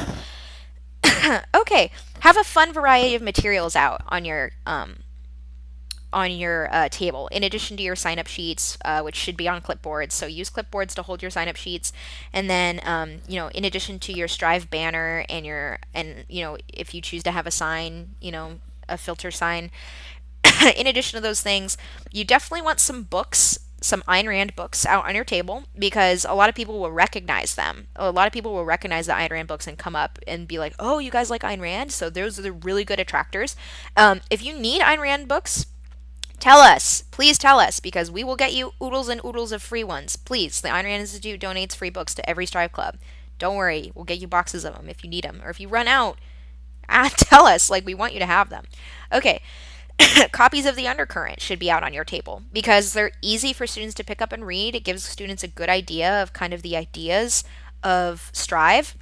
A: Okay, have a fun variety of materials out on your table, in addition to your sign up sheets, which should be on clipboards. So use clipboards to hold your sign up sheets. And then, in addition to your Strive banner if you choose to have a sign, a filter sign, in addition to those things, you definitely want some books, some Ayn Rand books out on your table, because a lot of people will recognize them. A lot of people will recognize the Ayn Rand books and come up and be like, "Oh, you guys like Ayn Rand?" So those are the really good attractors. If you need Ayn Rand books, tell us. Please tell us, because we will get you oodles and oodles of free ones. Please, the Ayn Rand Institute donates free books to every Strive Club. Don't worry, we'll get you boxes of them if you need them. Or if you run out, tell us. Like, we want you to have them. Okay, copies of The Undercurrent should be out on your table, because they're easy for students to pick up and read. It gives students a good idea of kind of the ideas of Strive.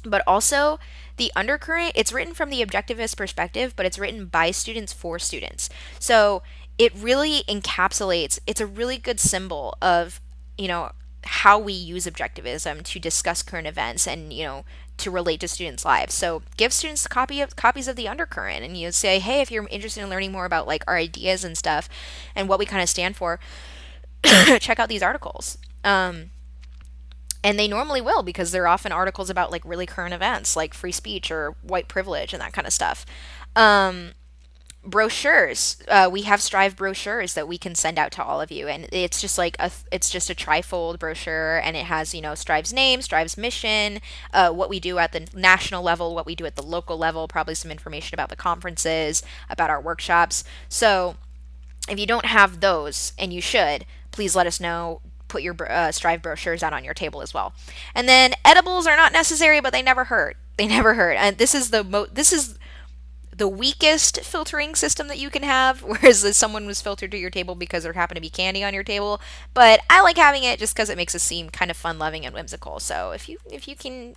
A: But also, The Undercurrent, it's written from the objectivist perspective, but it's written by students for students. So it really encapsulates, it's a really good symbol of, how we use objectivism to discuss current events and, to relate to students' lives. So give students copies of The Undercurrent, and you say, "Hey, if you're interested in learning more about like our ideas and stuff and what we kind of stand for, check out these articles." And they normally will, because they're often articles about like really current events like free speech or white privilege and that kind of stuff. Brochures, we have Strive brochures that we can send out to all of you, and it's just like it's just a trifold brochure, and it has Strive's name, Strive's mission, what we do at the national level, what we do at the local level, probably some information about the conferences, about our workshops. So if you don't have those, and you should, please let us know. Put your Strive brochures out on your table as well. And then edibles are not necessary, but they never hurt. They never hurt. And this is the weakest filtering system that you can have, whereas if someone was filtered to your table because there happened to be candy on your table. But I like having it just because it makes us seem kind of fun loving and whimsical. So if you can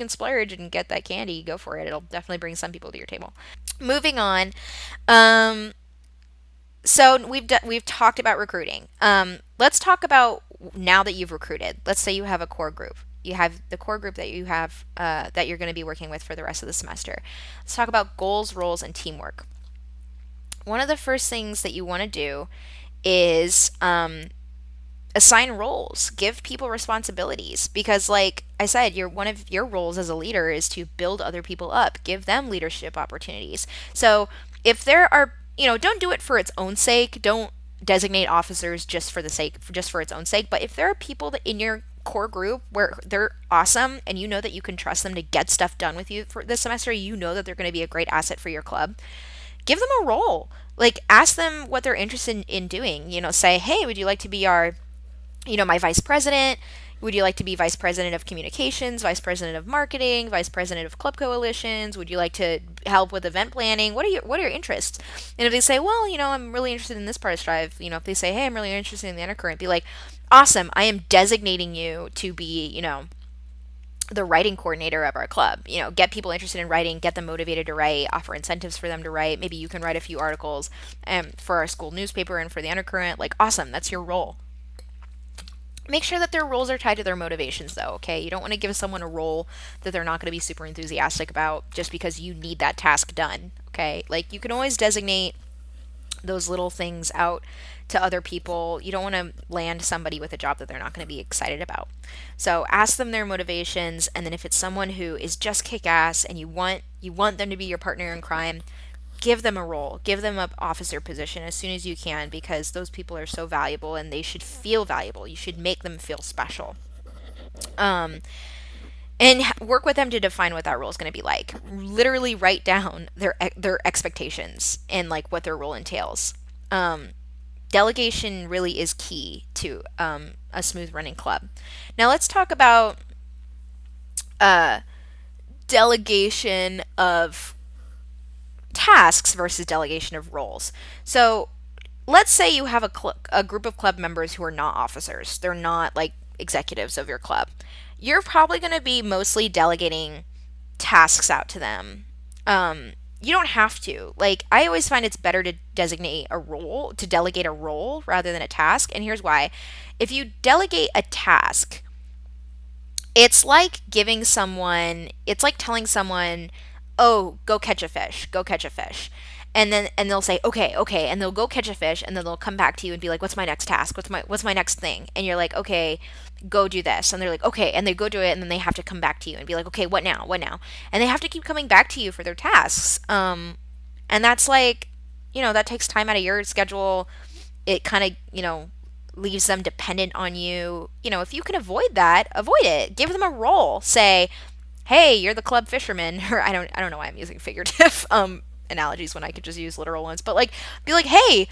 A: splurge and get that candy, go for it. It'll definitely bring some people to your table. Moving on. So we've talked about recruiting. Let's talk about now that you've recruited. Let's say you have a core group. You have the core group that you have that you're going to be working with for the rest of the semester. Let's talk about goals, roles, and teamwork. One of the first things that you want to do is assign roles, give people responsibilities, because like I said, one of your roles as a leader is to build other people up, give them leadership opportunities. So if there are, don't do it for its own sake. Don't designate officers just for its own sake. But if there are people that in your core group where they're awesome and you know that you can trust them to get stuff done with you for this semester, you know that they're going to be a great asset for your club, give them a role. Like, ask them what they're interested in doing. Say, hey, would you like to be my vice president? Would you like to be vice president of communications, vice president of marketing, vice president of club coalitions? Would you like to help with event planning? What are your interests? And if they say, well, I'm really interested in this part of Strive, if they say, hey, I'm really interested in the undercurrent, be like, awesome, I am designating you to be, the writing coordinator of our club. Get people interested in writing, get them motivated to write, offer incentives for them to write. Maybe you can write a few articles for our school newspaper and for the undercurrent. Like, awesome, that's your role. Make sure that their roles are tied to their motivations, though, okay? You don't want to give someone a role that they're not going to be super enthusiastic about just because you need that task done, okay? Like, you can always designate those little things out to other people. You don't want to land somebody with a job that they're not going to be excited about. So ask them their motivations, and then if it's someone who is just kick ass and you want them to be your partner in crime, give them a role, give them an officer position as soon as you can, because those people are so valuable and they should feel valuable. You should make them feel special. Um, and work with them to define what that role is going to be like. Literally write down their expectations and like what their role entails. Um, Delegation really is key to a smooth running club. Now let's talk about uh, delegation of tasks versus delegation of roles. So let's say you have a group of club members who are not officers. They're not like executives of your club. You're probably going to be mostly delegating tasks out to them. You don't have to. Like, I always find it's better to delegate a role rather than a task. And here's why. If you delegate a task, it's like telling someone, oh, go catch a fish, go catch a fish. And they'll say, okay, okay, and they'll go catch a fish, and then they'll come back to you and be like, what's my next task? What's my next thing? And you're like, okay, go do this. And they're like, okay, and they go do it, and then they have to come back to you and be like, okay, what now? What now? And they have to keep coming back to you for their tasks. And that's like, that takes time out of your schedule. It kind of, leaves them dependent on you. If you can avoid that, avoid it. Give them a role. Say, hey, you're the club fisherman, or I don't know why I'm using figurative analogies when I could just use literal ones, but like, be like, hey,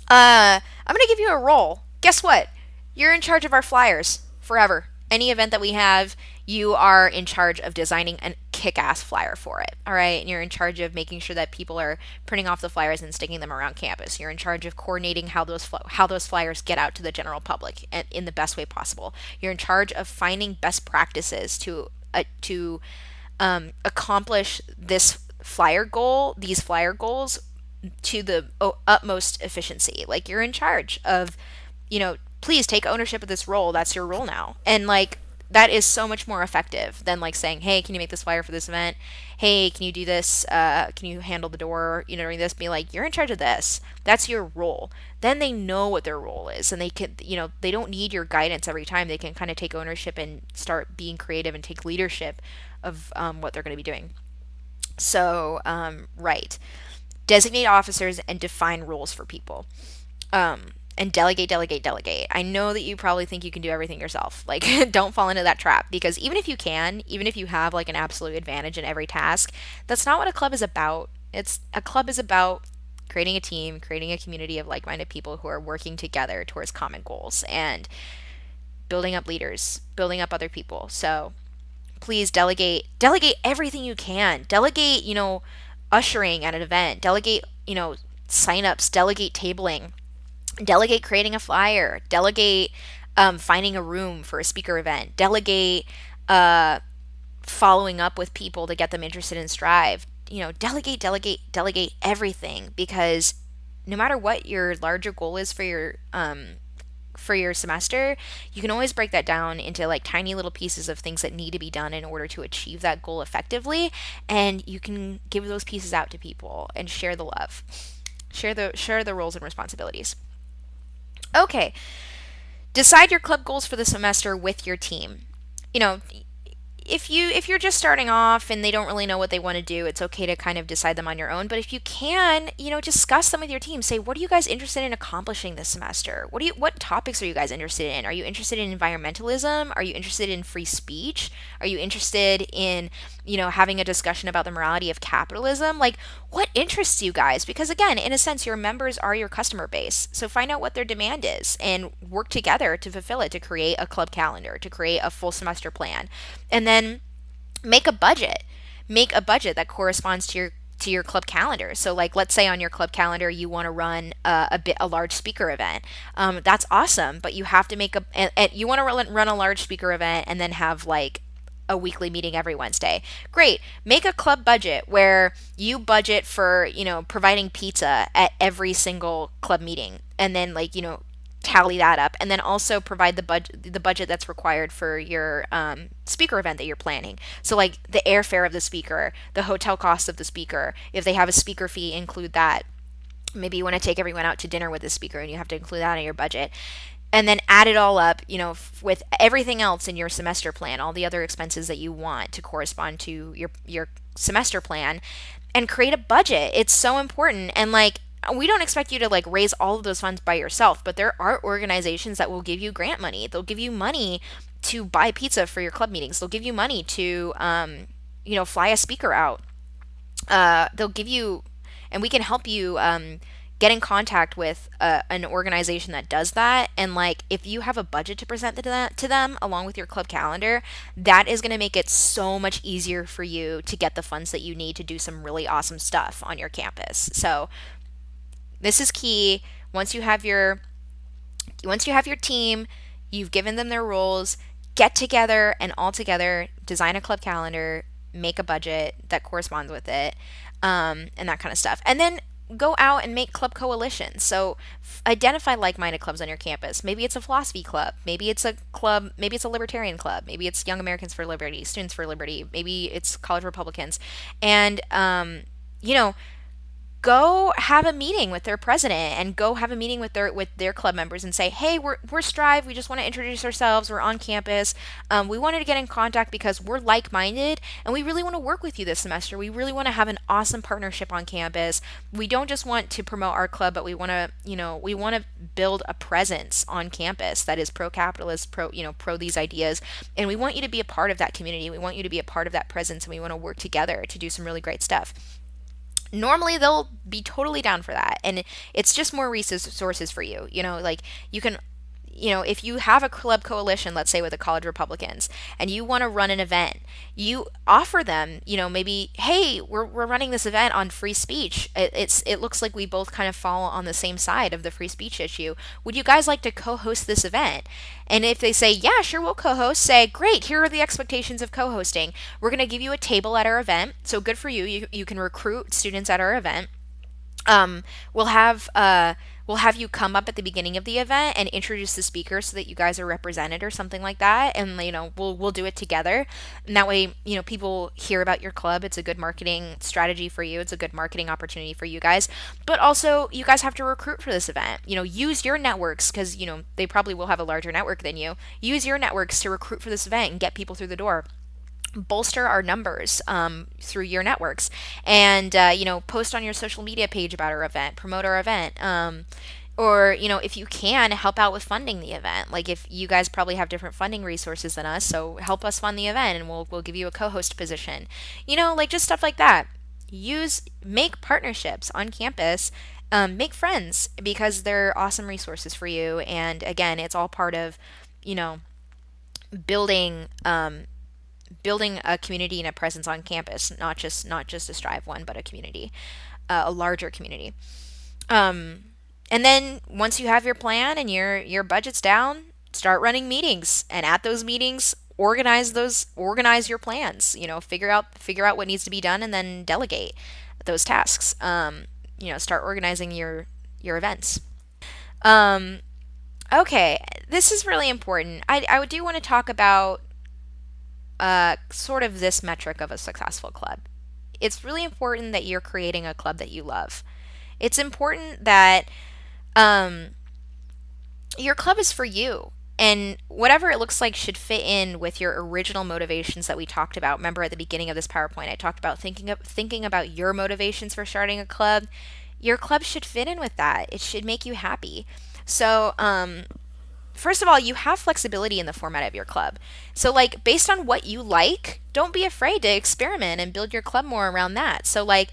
A: I'm gonna give you a role. Guess what? You're in charge of our flyers forever. Any event that we have, you are in charge of designing a kick-ass flyer for it. All right, and you're in charge of making sure that people are printing off the flyers and sticking them around campus. You're in charge of coordinating how those flyers get out to the general public in the best way possible. You're in charge of finding best practices to accomplish these flyer goals to the utmost efficiency. Like, you're in charge of, please take ownership of this role. That's your role now. And like, that is so much more effective than like saying, hey, can you make this flyer for this event? Hey, can you do this? Can you handle the door, during this? Be like, you're in charge of this. That's your role. Then they know what their role is, and they can, they don't need your guidance every time. They can kind of take ownership and start being creative and take leadership of what they're going to be doing. So, right. Designate officers and define roles for people. And delegate, delegate, delegate. I know that you probably think you can do everything yourself. Like, don't fall into that trap, because even if you have like an absolute advantage in every task, that's not what a club is about. A club is about creating a team, creating a community of like-minded people who are working together towards common goals and building up leaders, building up other people. So, please delegate everything you can. Delegate, ushering at an event. Delegate, signups. Delegate tabling. Delegate creating a flyer. Delegate finding a room for a speaker event. Delegate following up with people to get them interested in Strive. Delegate, delegate, delegate everything, because no matter what your larger goal is for your semester, you can always break that down into like tiny little pieces of things that need to be done in order to achieve that goal effectively, and you can give those pieces out to people and share the love. Share the roles and responsibilities. Okay, decide your club goals for the semester with your team. You know, if you're just starting off and they don't really know what they want to do, it's okay to kind of decide them on your own. But if you can, discuss them with your team. Say, what are you guys interested in accomplishing this semester? What topics are you guys interested in? Are you interested in environmentalism? Are you interested in free speech? Are you interested in, having a discussion about the morality of capitalism? Like, what interests you guys? Because again, in a sense, your members are your customer base. So find out what their demand is and work together to fulfill it, to create a club calendar, to create a full semester plan. And then make a budget. Make a budget that corresponds to your club calendar. So like let's say on your club calendar you want to run a large speaker event. That's awesome, but you have to make and you want to run a large speaker event and then have like a weekly meeting every Wednesday. Great. Make a club budget where you budget for, providing pizza at every single club meeting, and then like, tally that up, and then also provide the budget that's required for your speaker event that you're planning. So like the airfare of the speaker, the hotel cost of the speaker, if they have a speaker fee, include that. Maybe you want to take everyone out to dinner with the speaker and you have to include that in your budget. And then add it all up, with everything else in your semester plan, all the other expenses that you want to correspond to your semester plan, and create a budget. It's so important. And like, we don't expect you to like raise all of those funds by yourself, but there are organizations that will give you grant money. They'll give you money to buy pizza for your club meetings. They'll give you money to, fly a speaker out. They'll give you, and we can help you get in contact with an organization that does that. And like, if you have a budget to present to them along with your club calendar, that is going to make it so much easier for you to get the funds that you need to do some really awesome stuff on your campus. So this is key. Once you have your team, you've given them their roles, get together and all together design a club calendar, make a budget that corresponds with it, and that kind of stuff. And then go out and make club coalitions. So identify like-minded clubs on your campus. Maybe it's a philosophy club. Maybe it's a club. Maybe it's a libertarian club. Maybe it's Young Americans for Liberty, Students for Liberty. Maybe it's College Republicans. And, go have a meeting with their president, and go have a meeting with their club members and say, hey, we're Strive. We just want to introduce ourselves. We're on campus. We wanted to get in contact because we're like-minded and we really want to work with you this semester. We really want to have an awesome partnership on campus. We don't just want to promote our club, but we want to build a presence on campus that is pro-capitalist, pro these ideas, and we want you to be a part of that community. We want you to be a part of that presence, and we want to work together to do some really great stuff. Normally they'll be totally down for that, and it's just more resources for you. Like, you can, if you have a club coalition, let's say with the College Republicans, and you want to run an event, you offer them, maybe, hey, we're running this event on free speech. It looks like we both kind of fall on the same side of the free speech issue. Would you guys like to co-host this event? And if they say, yeah, sure, we'll co-host, say, great, here are the expectations of co-hosting. We're going to give you a table at our event. So good for you. You can recruit students at our event. Um, we'll have uh, we'll have you come up at the beginning of the event and introduce the speaker so that you guys are represented or something like that, and we'll do it together. And that way, people hear about your club. It's a good marketing strategy for you. It's a good marketing opportunity for you guys. But also, you guys have to recruit for this event. Use your networks, because they probably will have a larger network than you. Use your networks to recruit for this event and get people through the door. Bolster our numbers through your networks, and post on your social media page about our event, promote our event, or if you can, help out with funding the event. Like, if you guys probably have different funding resources than us, so help us fund the event and we'll give you a co-host position. Like, just stuff like that. Make partnerships on campus. Make friends, because they're awesome resources for you. And again, it's all part of you know building building a community and a presence on campus, not just a Strive one, but a community, a larger community. Um, and then once you have your plan and your budget's down, start running meetings, and at those meetings, organize your plans. Figure out what needs to be done, and then delegate those tasks. Start organizing your events. Um, okay, this is really important. I do want to talk about sort of this metric of a successful club. It's really important that you're creating a club that you love. It's important that um, your club is for you. And whatever it looks like should fit in with your original motivations that we talked about. Remember at the beginning of this PowerPoint, I talked about thinking about your motivations for starting a club. Your club should fit in with that. It should make you happy. So, first of all, you have flexibility in the format of your club. So, like, based on what you like, don't be afraid to experiment and build your club more around that. So, like,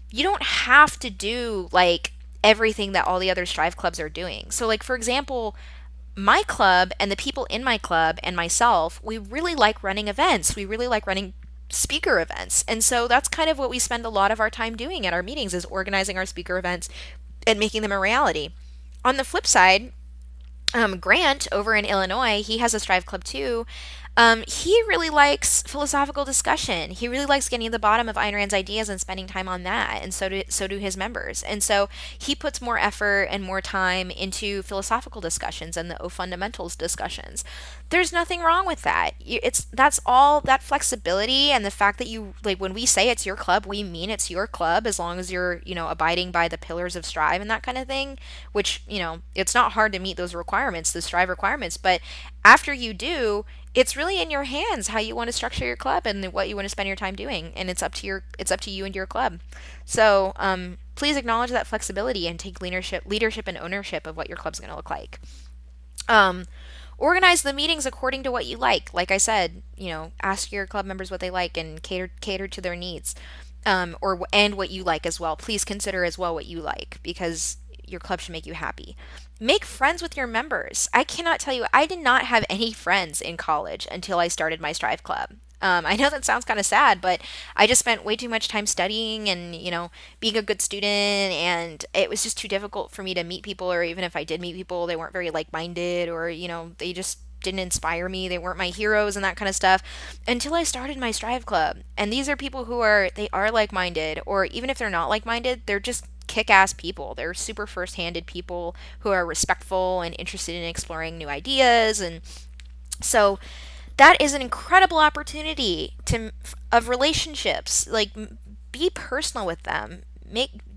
A: you don't have to do like everything that all the other Strive clubs are doing. So, like, for example, my club and the people in my club and myself, we really like running events. We really like running speaker events. And so that's kind of what we spend a lot of our time doing at our meetings is organizing our speaker events and making them a reality. On the flip side, Grant over in Illinois, he has a Strive Club too. He really likes philosophical discussion. He really likes getting to the bottom of Ayn Rand's ideas and spending time on that, and so do his members. And so he puts more effort and more time into philosophical discussions and the O fundamentals discussions. There's nothing wrong with that. It's that's all that flexibility and the fact that you like when we say it's your club, we mean it's your club as long as you're abiding by the pillars of Strive and that kind of thing. Which it's not hard to meet those requirements, the Strive requirements, but after you do, it's really in your hands how you want to structure your club and what you want to spend your time doing, and it's up to you and your club. So please acknowledge that flexibility and take leadership and ownership of what your club's going to look like. Um, Organize the meetings according to what you like. Like I said, ask your club members what they like and cater to their needs, and what you like as well. Please consider as well what you like because your club should make you happy. Make friends with your members. I cannot tell you, I did not have any friends in college until I started my Strive Club. I know that sounds kind of sad, but I just spent way too much time studying and, being a good student, and it was just too difficult for me to meet people, or even if I did meet people, they weren't very like-minded, or, they just didn't inspire me. They weren't my heroes and that kind of stuff until I started my Strive Club. And these are people they are like-minded, or even if they're not like-minded, they're just kick-ass people. They're super first-handed people who are respectful and interested in exploring new ideas. And so that is an incredible opportunity of relationships. Like, be personal with them.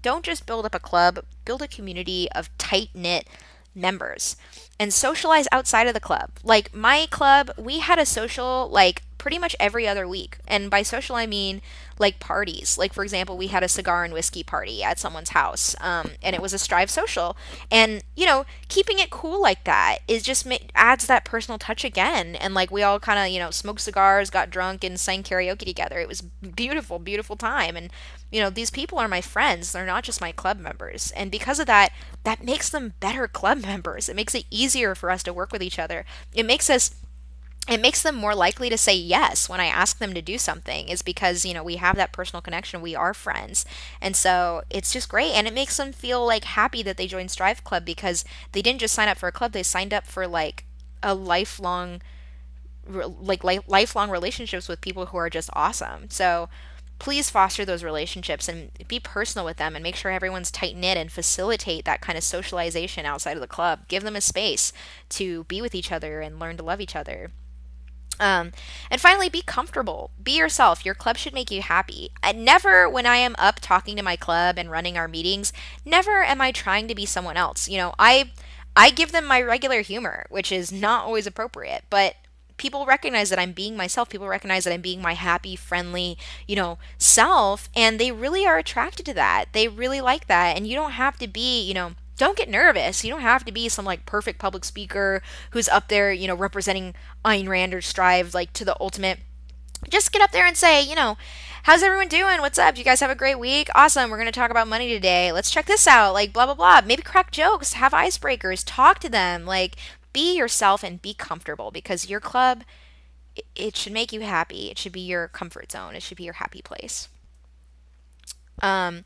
A: Don't just build up a club, build a community of tight-knit members and socialize outside of the club. Like my club, we had a social like pretty much every other week. And by social, I mean like parties. Like, for example, we had a cigar and whiskey party at someone's house, and it was a Strive social. And, keeping it cool like that is just adds that personal touch again. And, like, we all kind of, smoked cigars, got drunk, and sang karaoke together. It was beautiful, beautiful time. And, these people are my friends. They're not just my club members. And because of that, that makes them better club members. It makes it easier for us to work with each other. It makes them more likely to say yes when I ask them to do something, is because, we have that personal connection. We are friends. And so it's just great. And it makes them feel like happy that they joined Strive Club because they didn't just sign up for a club, they signed up for like a lifelong relationships with people who are just awesome. So please foster those relationships and be personal with them and make sure everyone's tight knit and facilitate that kind of socialization outside of the club. Give them a space to be with each other and learn to love each other. And finally, be comfortable. Be yourself. Your club should make you happy. And never, when I am up talking to my club and running our meetings, never am I trying to be someone else. I give them my regular humor, which is not always appropriate, but people recognize that I'm being myself. People recognize that I'm being my happy, friendly, self, and they really are attracted to that. They really like that. And you don't have to be, don't get nervous. You don't have to be some like perfect public speaker who's up there, representing Ayn Rand or Strive like to the ultimate. Just get up there and say, how's everyone doing? What's up? You guys have a great week? Awesome. We're going to talk about money today. Let's check this out. Like, blah, blah, blah. Maybe crack jokes, have icebreakers, talk to them. Like, be yourself and be comfortable because your club, it should make you happy. It should be your comfort zone. It should be your happy place. Um,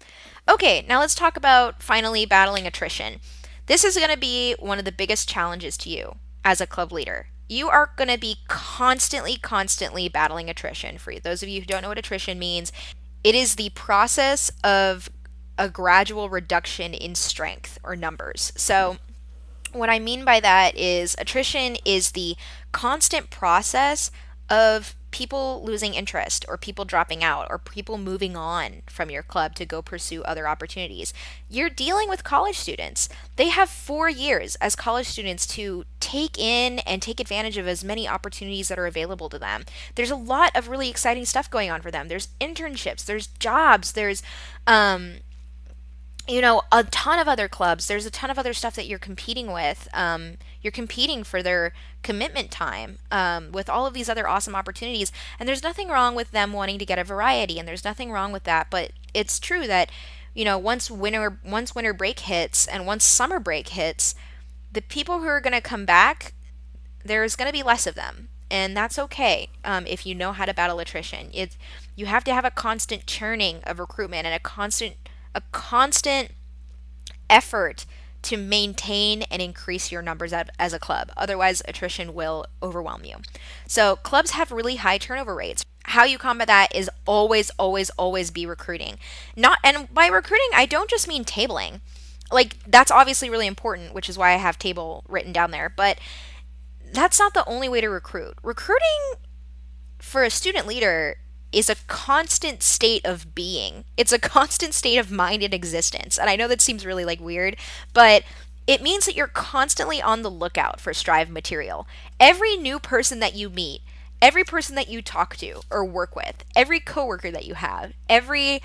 A: okay, now let's talk about finally battling attrition. This is going to be one of the biggest challenges to you as a club leader. You are going to be constantly battling attrition. For those of you who don't know what attrition means, it is the process of a gradual reduction in strength or numbers. So what I mean by that is attrition is the constant process of people losing interest or people dropping out or people moving on from your club to go pursue other opportunities. You're dealing with college students. They have 4 years as college students to take in and take advantage of as many opportunities that are available to them. There's a lot of really exciting stuff going on for them. There's internships, there's jobs, there's um, a ton of other clubs. There's a ton of other stuff that you're competing with. You're competing for their commitment time with all of these other awesome opportunities. And there's nothing wrong with them wanting to get a variety, and there's nothing wrong with that. But it's true that once winter break hits and once summer break hits, the people who are going to come back, there's going to be less of them. And that's okay if you know how to battle attrition. You have to have a constant churning of recruitment and a constant effort to maintain and increase your numbers as a club. Otherwise, attrition will overwhelm you. So, clubs have really high turnover rates. How you combat that is always, always, always be recruiting. Not, and by recruiting, I don't just mean tabling. Like, that's obviously really important, which is why I have table written down there. But that's not the only way to recruit. Recruiting for a student leader is a constant state of being. It's a constant state of mind and existence. And I know that seems really like weird, but it means that you're constantly on the lookout for Strive material. Every new person that you meet, every person that you talk to or work with, every coworker that you have, every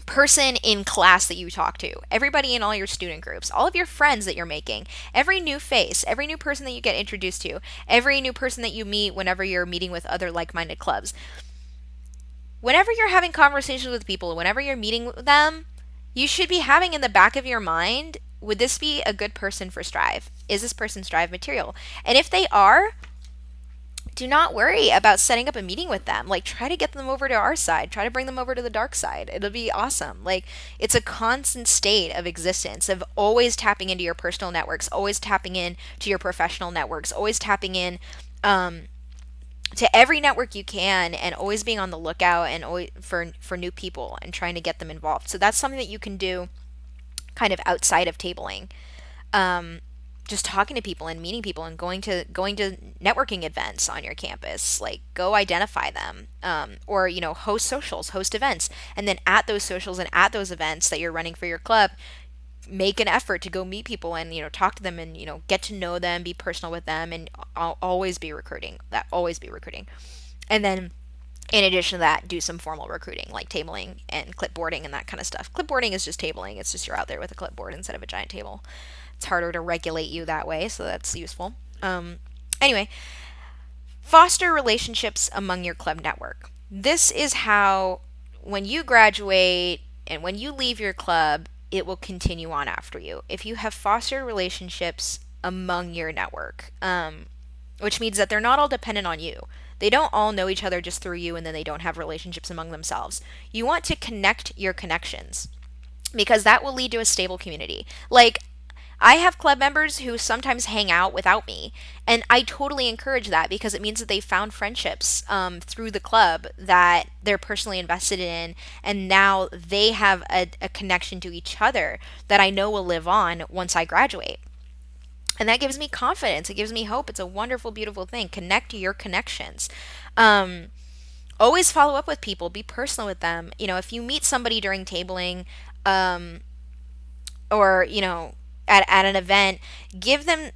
A: person in class that you talk to, everybody in all your student groups, all of your friends that you're making, every new face, every new person that you get introduced to, every new person that you meet whenever you're meeting with other like-minded clubs. Whenever you're having conversations with people, whenever you're meeting with them, you should be having in the back of your mind, would this be a good person for Strive? Is this person Strive material? And if they are, do not worry about setting up a meeting with them. Like, try to get them over to our side. Try to bring them over to the dark side. It'll be awesome. Like, it's a constant state of existence of always tapping into your personal networks, always tapping in to your professional networks, always tapping in to every network you can, and always being on the lookout and always for new people and trying to get them involved. So that's something that you can do kind of outside of tabling. Just talking to people and meeting people and going to networking events on your campus. Like, go identify them, or host socials, host events, and then at those socials and at those events that you're running for your club, make an effort to go meet people and talk to them and get to know them, be personal with them, and always be recruiting. And then in addition to that, do some formal recruiting like tabling and clipboarding and that kind of stuff. Clipboarding is just tabling. It's just you're out there with a clipboard instead of a giant table. It's harder to regulate you that way, so that's useful. Anyway, foster relationships among your club network. This is how, when you graduate and when you leave your club, it will continue on after you. If you have fostered relationships among your network, which means that they're not all dependent on you. They don't all know each other just through you, and then they don't have relationships among themselves. You want to connect your connections because that will lead to a stable community. Like, I have club members who sometimes hang out without me, and I totally encourage that because it means that they found friendships through the club that they're personally invested in, and now they have a connection to each other that I know will live on once I graduate. And that gives me confidence. It gives me hope. It's a wonderful, beautiful thing. Connect to your connections. Always follow up with people. Be personal with them. If you meet somebody during tabling, or at an event,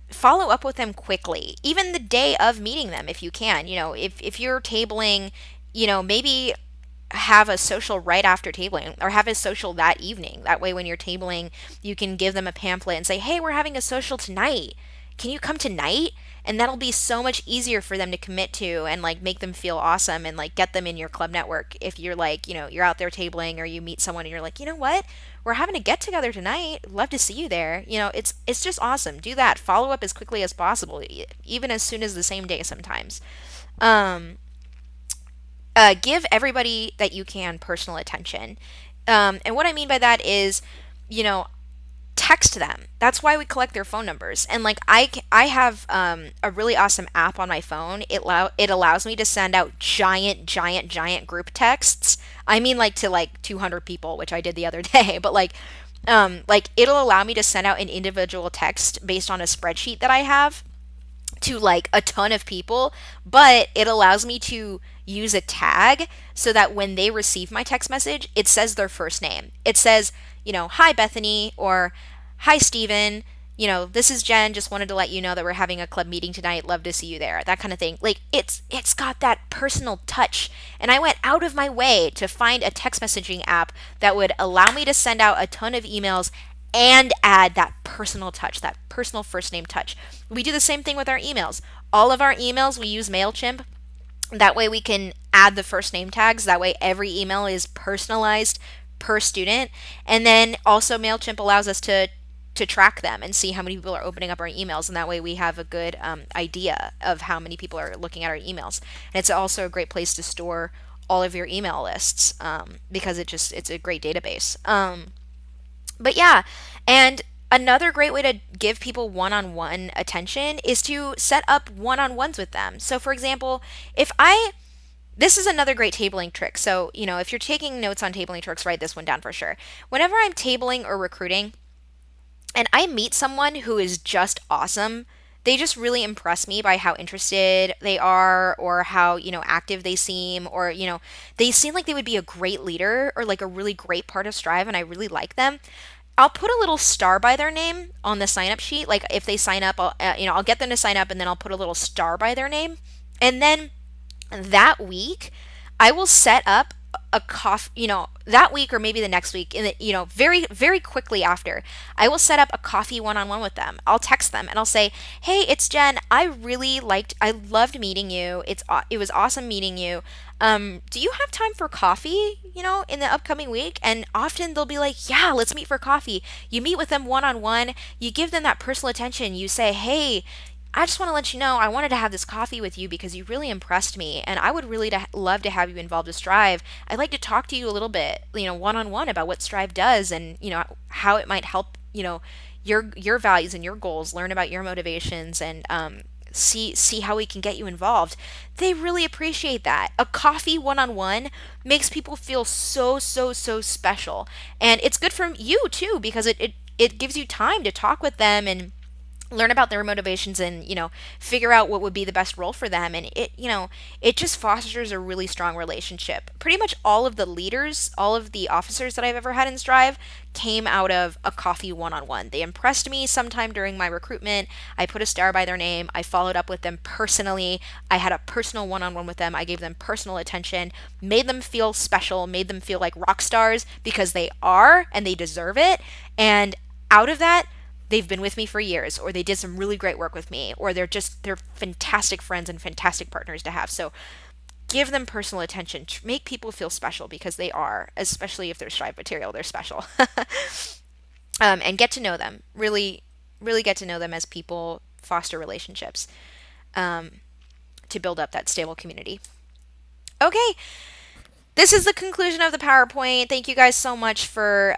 A: follow up with them quickly, even the day of meeting them if you can. If you're tabling, maybe have a social right after tabling, or have a social that evening. That way when you're tabling, you can give them a pamphlet and say, hey, we're having a social tonight, can you come tonight? And that'll be so much easier for them to commit to, and like make them feel awesome, and like get them in your club network. If you're like, you're out there tabling, or you meet someone and you're like, you know what, we're having a get together tonight, love to see you there. It's just awesome. Do that. Follow up as quickly as possible, even as soon as the same day sometimes. Give everybody that you can personal attention. And what I mean by that is, you know, text them. That's why we collect their phone numbers. And like I have a really awesome app on my phone. It allows me to send out giant group texts. I mean, like to like 200 people, which I did the other day. But like it'll allow me to send out an individual text based on a spreadsheet that I have to like a ton of people, but it allows me to use a tag so that when they receive my text message, it says their first name. It says, hi Bethany, or hi Steven, this is Jen, just wanted to let you know that we're having a club meeting tonight. Love to see you there. That kind of thing. Like it's got that personal touch. And I went out of my way to find a text messaging app that would allow me to send out a ton of emails and add that personal touch, that personal first name touch. We do the same thing with our emails. All of our emails, we use MailChimp. That way we can add the first name tags. That way every email is personalized per student. And then also MailChimp allows us to track them and see how many people are opening up our emails. And that way we have a good idea of how many people are looking at our emails. And it's also a great place to store all of your email lists because it's a great database. But yeah, and another great way to give people one-on-one attention is to set up one-on-ones with them. So for example, this is another great tabling trick. So, if you're taking notes on tabling tricks, write this one down for sure. Whenever I'm tabling or recruiting and I meet someone who is just awesome, they just really impress me by how interested they are or how, active they seem, or, they seem like they would be a great leader or like a really great part of Strive and I really like them. I'll put a little star by their name on the sign up sheet. Like if they sign up, I'll get them to sign up and then I'll put a little star by their name. And then that week, I will set up a coffee, that week or maybe the next week, in the, very, very quickly after, I will set up a coffee one-on-one with them. I'll text them and I'll say, hey, it's Jen. I loved meeting you. It was awesome meeting you. Do you have time for coffee, in the upcoming week? And often they'll be like, yeah, let's meet for coffee. You meet with them one-on-one. You give them that personal attention. You say, hey, I just want to let you know I wanted to have this coffee with you because you really impressed me and I would really love to have you involved with Strive. I'd like to talk to you a little bit, one-on-one about what Strive does and, how it might help, your values and your goals, learn about your motivations and see how we can get you involved. They really appreciate that. A coffee one-on-one makes people feel so, so, so special. And it's good for you too because it gives you time to talk with them and learn about their motivations and figure out what would be the best role for them, and it just fosters a really strong relationship. Pretty much all of the leaders, all of the officers that I've ever had in Strive came out of a coffee one-on-one. They impressed me sometime during my recruitment. I put a star by their name. I followed up with them personally. I had a personal one-on-one with them. I gave them personal attention, made them feel special, made them feel like rock stars because they are and they deserve it. And out of that, they've been with me for years, or they did some really great work with me, or they're fantastic friends and fantastic partners to have. So give them personal attention. Make people feel special because they are, especially if they're Strive material, they're special. And get to know them. Really, really get to know them as people, foster relationships to build up that stable community. Okay. This is the conclusion of the PowerPoint. Thank you guys so much for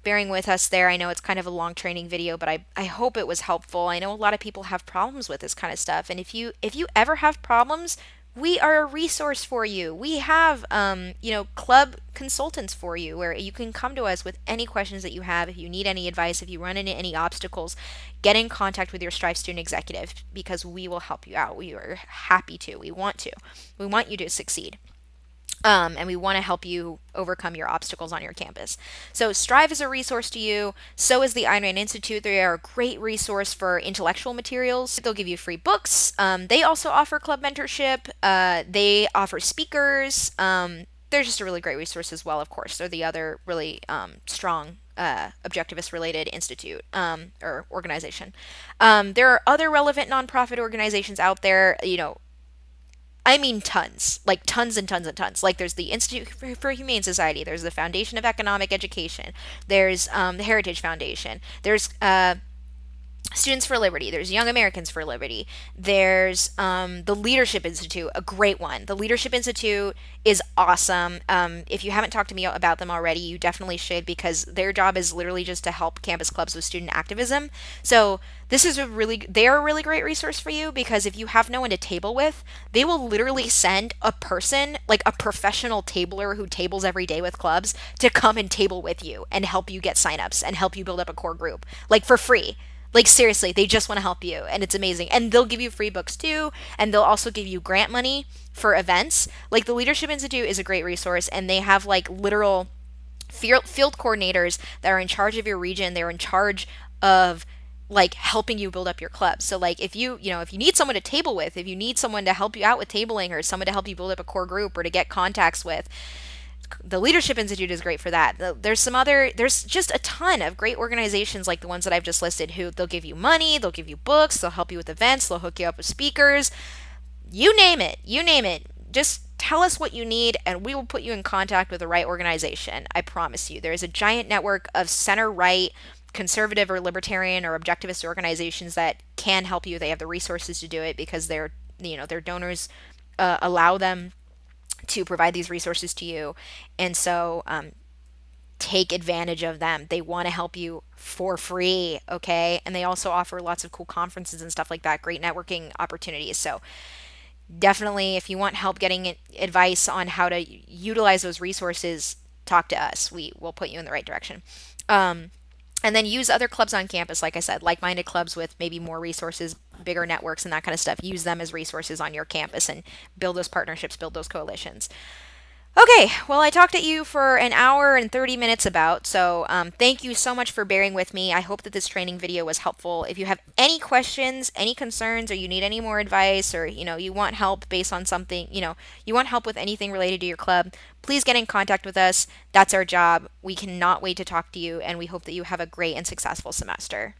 A: bearing with us there. I know it's kind of a long training video, but I hope it was helpful. I know a lot of people have problems with this kind of stuff. And if you ever have problems, we are a resource for you. We have, club consultants for you where you can come to us with any questions that you have. If you need any advice, if you run into any obstacles, get in contact with your Strive student executive because we will help you out. We are happy to. We want to. We want you to succeed. And we want to help you overcome your obstacles on your campus. So Strive is a resource to you. So is the Ayn Rand Institute. They are a great resource for intellectual materials. They'll give you free books. They also offer club mentorship. They offer speakers. They're just a really great resource as well, of course. They're the other really strong objectivist related institute or organization. There are other relevant nonprofit organizations out there, I mean tons, like tons and tons and tons. Like there's the Institute for Humane Society, there's the Foundation of Economic Education, there's the Heritage Foundation, there's Students for Liberty, there's Young Americans for Liberty, there's the Leadership Institute, a great one. The Leadership Institute is awesome. If you haven't talked to me about them already, you definitely should, because their job is literally just to help campus clubs with student activism. So they're a really great resource for you, because if you have no one to table with, they will literally send a person, like a professional tabler who tables every day with clubs, to come and table with you and help you get signups and help you build up a core group, like for free. Like seriously, they just want to help you, and it's amazing. And they'll give you free books too, and they'll also give you grant money for events. Like the Leadership Institute is a great resource, and they have like literal field coordinators that are in charge of your region. They're in charge of like helping you build up your club. So like if you need someone to table with, if you need someone to help you out with tabling, or someone to help you build up a core group, or to get contacts with, the Leadership Institute is great for that. There's just a ton of great organizations like the ones that I've just listed, who they'll give you money, they'll give you books, they'll help you with events, they'll hook you up with speakers. You name it. You name it. Just tell us what you need, and we will put you in contact with the right organization. I promise you. There is a giant network of center right, conservative or libertarian or objectivist organizations that can help you. They have the resources to do it, because their donors allow them to provide these resources to you. And so take advantage of them. They want to help you for free, okay? And they also offer lots of cool conferences and stuff like that, great networking opportunities. So definitely, if you want help getting advice on how to utilize those resources, talk to us. We will put you in the right direction. And then use other clubs on campus, like I said, like-minded clubs with maybe more resources, bigger networks, and that kind of stuff. Use them as resources on your campus and build those partnerships, build those coalitions. Okay, well, I talked at you for an hour and 30 minutes about, so thank you so much for bearing with me. I hope that this training video was helpful. If you have any questions, any concerns, or you need any more advice, or, you want help based on something, you want help with anything related to your club, please get in contact with us. That's our job. We cannot wait to talk to you, and we hope that you have a great and successful semester.